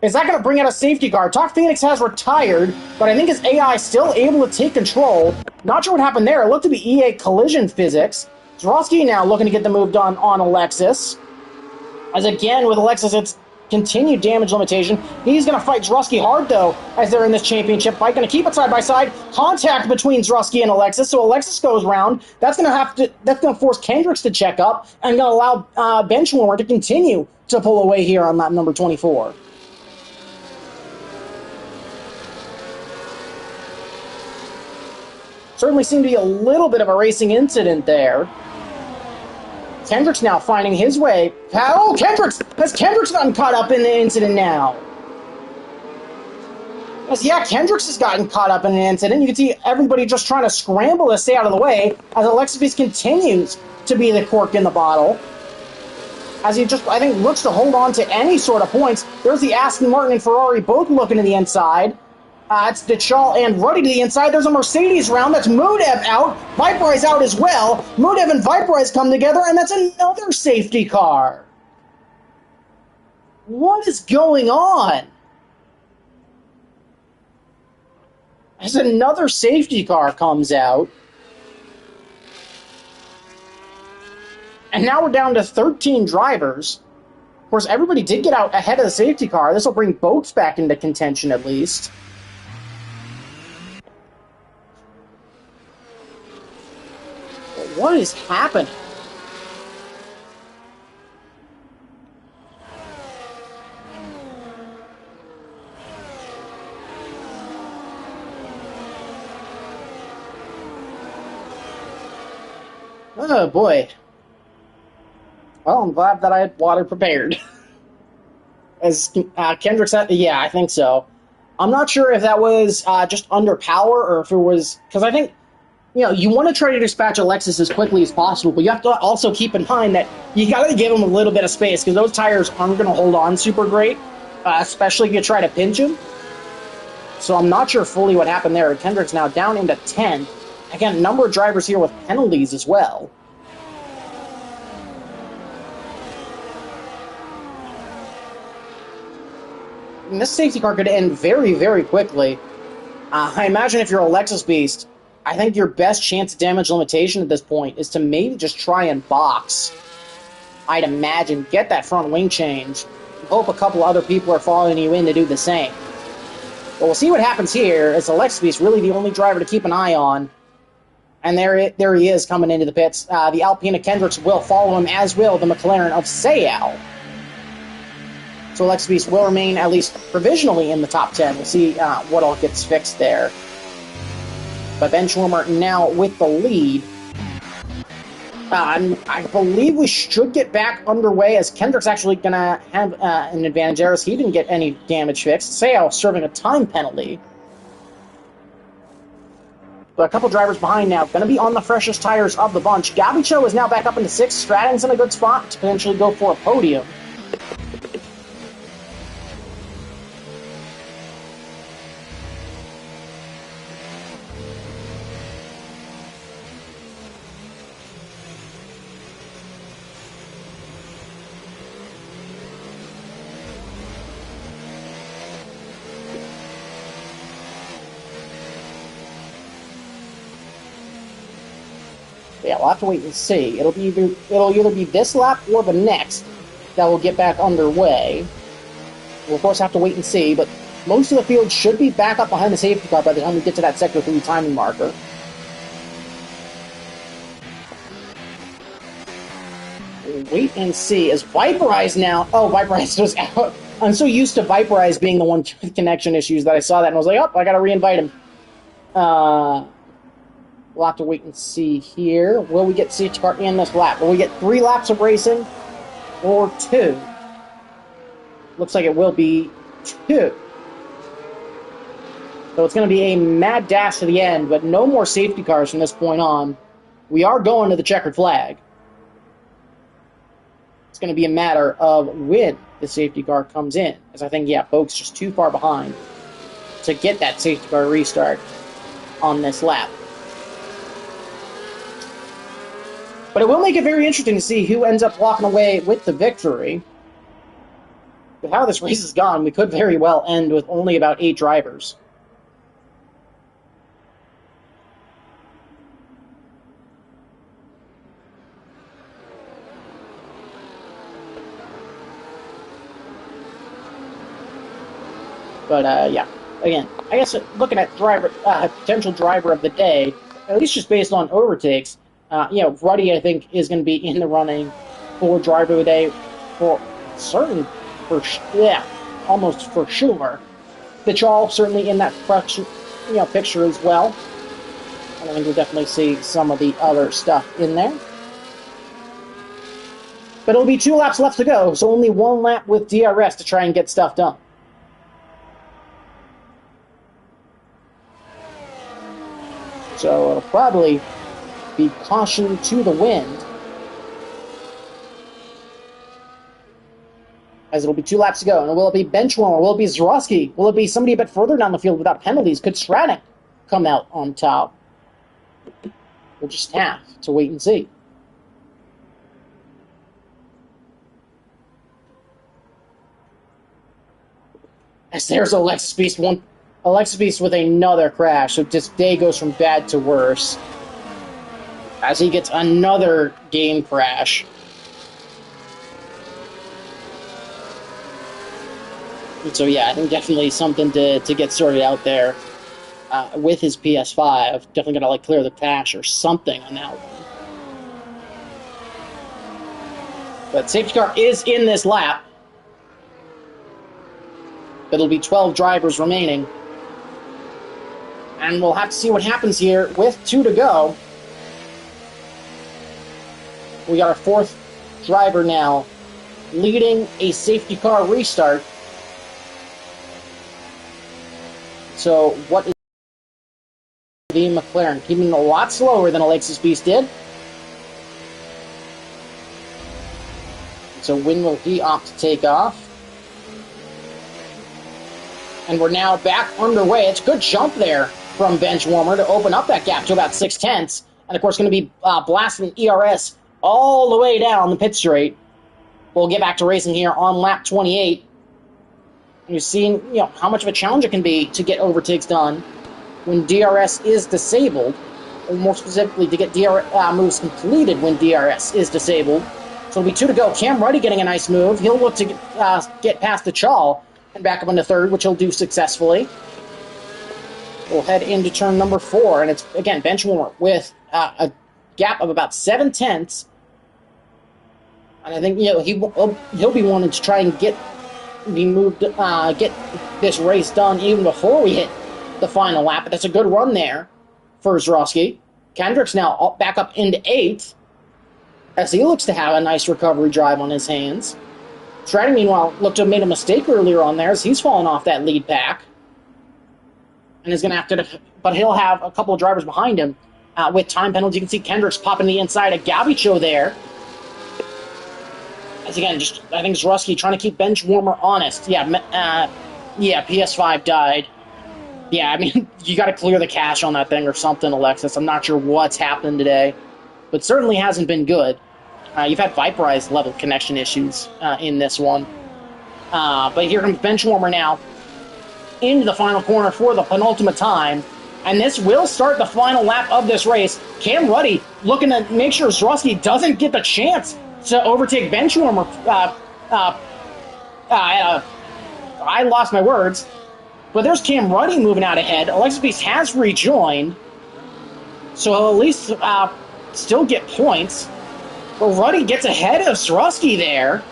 Is that going to bring out a safety car? Talk Phoenix has retired, but I think his AI is still able to take control. Not sure what happened there. It looked to be EA collision physics. Zrusky now looking to get the move done on Alexis. As again, with Alexis, it's continued damage limitation. He's going to fight Zrusky hard, though, as they're in this championship fight. Going to keep it side by side. Contact between Zrusky and Alexis, so Alexis goes round. That's going to force Kendricks to check up and going to allow Benchwarmer to continue to pull away here on lap number 24. Certainly seemed to be a little bit of a racing incident there. Kendrick's now finding his way. Oh, Has Kendrick's gotten caught up in the incident now? Yeah, Kendricks has gotten caught up in an incident. You can see everybody just trying to scramble to stay out of the way as Alexis Beast continues to be the cork in the bottle. As he just, I think, looks to hold on to any sort of points. There's the Aston Martin and Ferrari both looking to the inside. It's Dechal and Ruddy to the inside. There's a Mercedes round. That's Modev out. Viperize out as well. Modev and Viperize come together, and that's another safety car. What is going on? As another safety car comes out. And now we're down to 13 drivers. Of course, everybody did get out ahead of the safety car. This will bring boats back into contention at least. What is happening? Oh boy. Well, I'm glad that I had water prepared. As Kendrick said, yeah, I think so. I'm not sure if that was just under power or if it was... Because I think, you want to try to dispatch Alexis as quickly as possible, but you have to also keep in mind that you got to give him a little bit of space because those tires aren't going to hold on super great, especially if you try to pinch him. So I'm not sure fully what happened there. Kendrick's now down into 10. Again, a number of drivers here with penalties as well. And this safety car could end very, very quickly. I imagine if you're a Lexus Beast, I think your best chance of damage limitation at this point is to maybe just try and box. I'd imagine. Get that front wing change. Hope a couple other people are following you in to do the same. But we'll see what happens here, as the Lexus Beast really the only driver to keep an eye on. And there he is coming into the pits. The Alpine of Kendricks will follow him, as will the McLaren of Sayal. So Lexus Beast will remain, at least provisionally, in the top 10. We'll see what all gets fixed there. But Benchwarmer now with the lead. I believe we should get back underway, as Kendrick's actually going to have an advantage there, as he didn't get any damage fixed. Sayal serving a time penalty. But a couple drivers behind now, going to be on the freshest tires of the bunch. Gabicho is now back up into 6th. Stratton's in a good spot to potentially go for a podium. Yeah, we'll have to wait and see. It'll either be this lap or the next that will get back underway. We'll of course have to wait and see, but most of the field should be back up behind the safety car by the time we get to that Sector 3 timing marker. We'll wait and see as Viperize now. Oh, Viperize was out. I'm so used to Viperize being the one with connection issues that I saw that and I was like, oh, I gotta reinvite him. We'll have to wait and see here. Will we get safety car in this lap? Will we get 3 laps of racing or 2? Looks like it will be 2. So it's going to be a mad dash to the end, but no more safety cars from this point on. We are going to the checkered flag. It's going to be a matter of when the safety car comes in, as I think, yeah, Boak's just too far behind to get that safety car restart on this lap. But it will make it very interesting to see who ends up walking away with the victory. With how this race has gone, we could very well end with only about 8 drivers. But, yeah. Again, I guess looking at potential driver of the day, at least just based on overtakes, Ruddy, I think, is going to be in the running for driver of the day for certain, almost for sure. Pitchall certainly in that picture as well. And I think we'll definitely see some of the other stuff in there. But it'll be 2 laps left to go, so only 1 lap with DRS to try and get stuff done. So it'll probably be caution to the wind, as it'll be 2 laps to go. And will it be Benchwarmer? Will it be Zorowski? Will it be somebody a bit further down the field without penalties? Could Stratton come out on top? We'll just have to wait and see. As there's Alexis Beast, Alexis Beast with another crash. So this day goes from bad to worse, as he gets another game crash. And so yeah, I think definitely something to get sorted out there with his PS5. Definitely gotta clear the cache or something on that one. But safety car is in this lap. It'll be 12 drivers remaining. And we'll have to see what happens here with 2 to go. We got our 4th driver now leading a safety car restart. So what is the McLaren? Keeping a lot slower than Alexis Beast did. So when will he opt to take off? And we're now back underway. It's a good jump there from Benchwarmer to open up that gap to about 6/10. And of course going to be blasting ERS all the way down the pit straight. We'll get back to racing here on lap 28. You've seen, how much of a challenge it can be to get overtakes done when DRS is disabled, or more specifically, to get moves completed when DRS is disabled. So it'll be 2 to go. Cam Ruddy getting a nice move. He'll look to get past the Chal and back up into third, which he'll do successfully. We'll head into turn number 4, and it's, again, bench warmer with a gap of about 7/10. And I think, he'll be wanting to try and get this race done even before we hit the final lap. But that's a good run there for Zroski. Kendrick's now back up into 8th, as he looks to have a nice recovery drive on his hands. Stratton, meanwhile, looked to have made a mistake earlier on there, as he's fallen off that lead pack. And is going to have to, but he'll have a couple of drivers behind him with time penalties. You can see Kendrick's popping the inside of Gavicho there. As again, I think Zroski trying to keep bench warmer honest. Yeah, PS5 died. Yeah, I mean, you got to clear the cache on that thing or something, Alexis. I'm not sure what's happened today, but certainly hasn't been good. You've had Viperize level connection issues in this one. But here comes bench warmer now into the final corner for the penultimate time. And this will start the final lap of this race. Cam Ruddy looking to make sure Zroski doesn't get the chance to overtake benchwarmer. I lost my words. But there's Cam Ruddy moving out ahead. Alexis Beast has rejoined. So he'll at least still get points. But Ruddy gets ahead of Zroski there.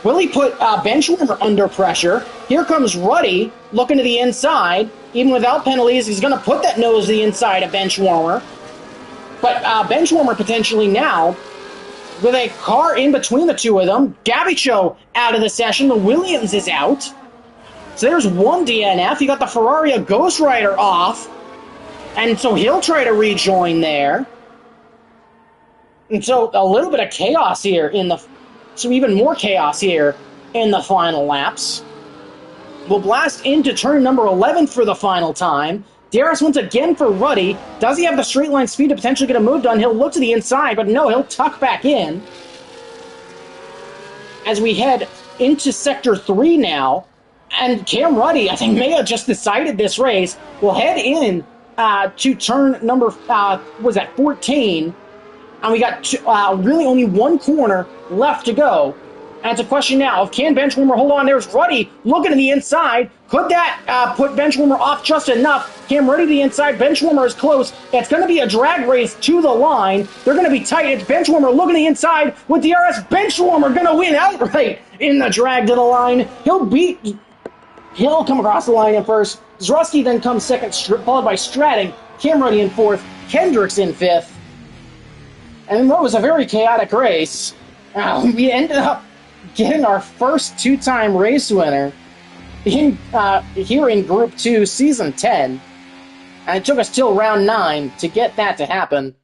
Will he put benchwarmer under pressure? Here comes Ruddy looking to the inside. Even without penalties, he's going to put that nose to the inside of benchwarmer. But benchwarmer potentially now, with a car in between the two of them. Gavicho out of the session. The Williams is out. So there's one DNF. You got the Ferrari Ghost Rider off. And so he'll try to rejoin there. And so a little bit of chaos here so even more chaos here in the final laps. We'll blast into turn number 11 for the final time. DRS once again for Ruddy. Does he have the straight line speed to potentially get a move done? He'll look to the inside, but no, he'll tuck back in. As we head into Sector 3 now, and Cam Ruddy, I think, may have just decided this race. We'll head in to turn number, 14. And we got really only one corner left to go. And it's a question now of can benchwarmer hold on? There's Ruddy looking to the inside. Could that put benchwarmer off just enough? Cam Ruddy to the inside. Benchwarmer is close. It's going to be a drag race to the line. They're going to be tight. It's benchwarmer looking to the inside with DRS. Benchwarmer going to win outright in the drag to the line. He'll come across the line in first. Zroski then comes second, followed by Stratton. Cam Ruddy in fourth. Kendrick's in fifth. And what was a very chaotic race. We ended up getting our first two-time race winner here in Group 2, Season 10. And it took us till round 9 to get that to happen.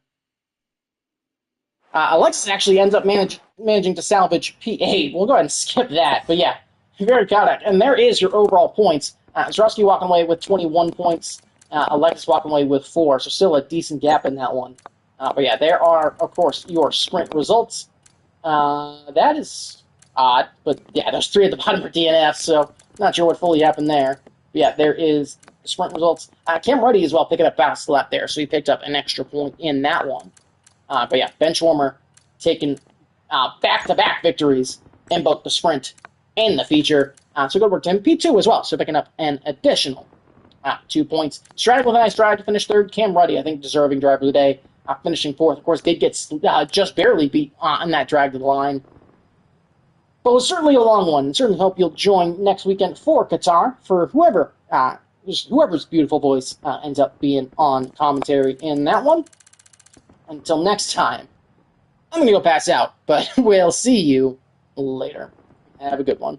Alexis actually ends up managing to salvage P8. We'll go ahead and skip that. But yeah, very chaotic. And there is your overall points. Zroski walking away with 21 points. Alexis walking away with 4. So still a decent gap in that one. But yeah, there are, of course, your sprint results. That is odd, but yeah, there's 3 at the bottom for DNF, so not sure what fully happened there. But yeah, there is the sprint results. Cam Ruddy as well picking up fast lap there, so he picked up an extra point in that one. But yeah, benchwarmer taking back-to-back victories in both the sprint and the feature. So good work to him. P2 as well, so picking up an additional 2 points. Stratton with a nice drive to finish third. Cam Ruddy, I think, deserving driver of the day. Finishing fourth, of course, did get just barely beat on that drag to the line. But it was certainly a long one. Certainly hope you'll join next weekend for Qatar for whoever's beautiful voice ends up being on commentary in that one. Until next time, I'm going to go pass out, but we'll see you later. Have a good one.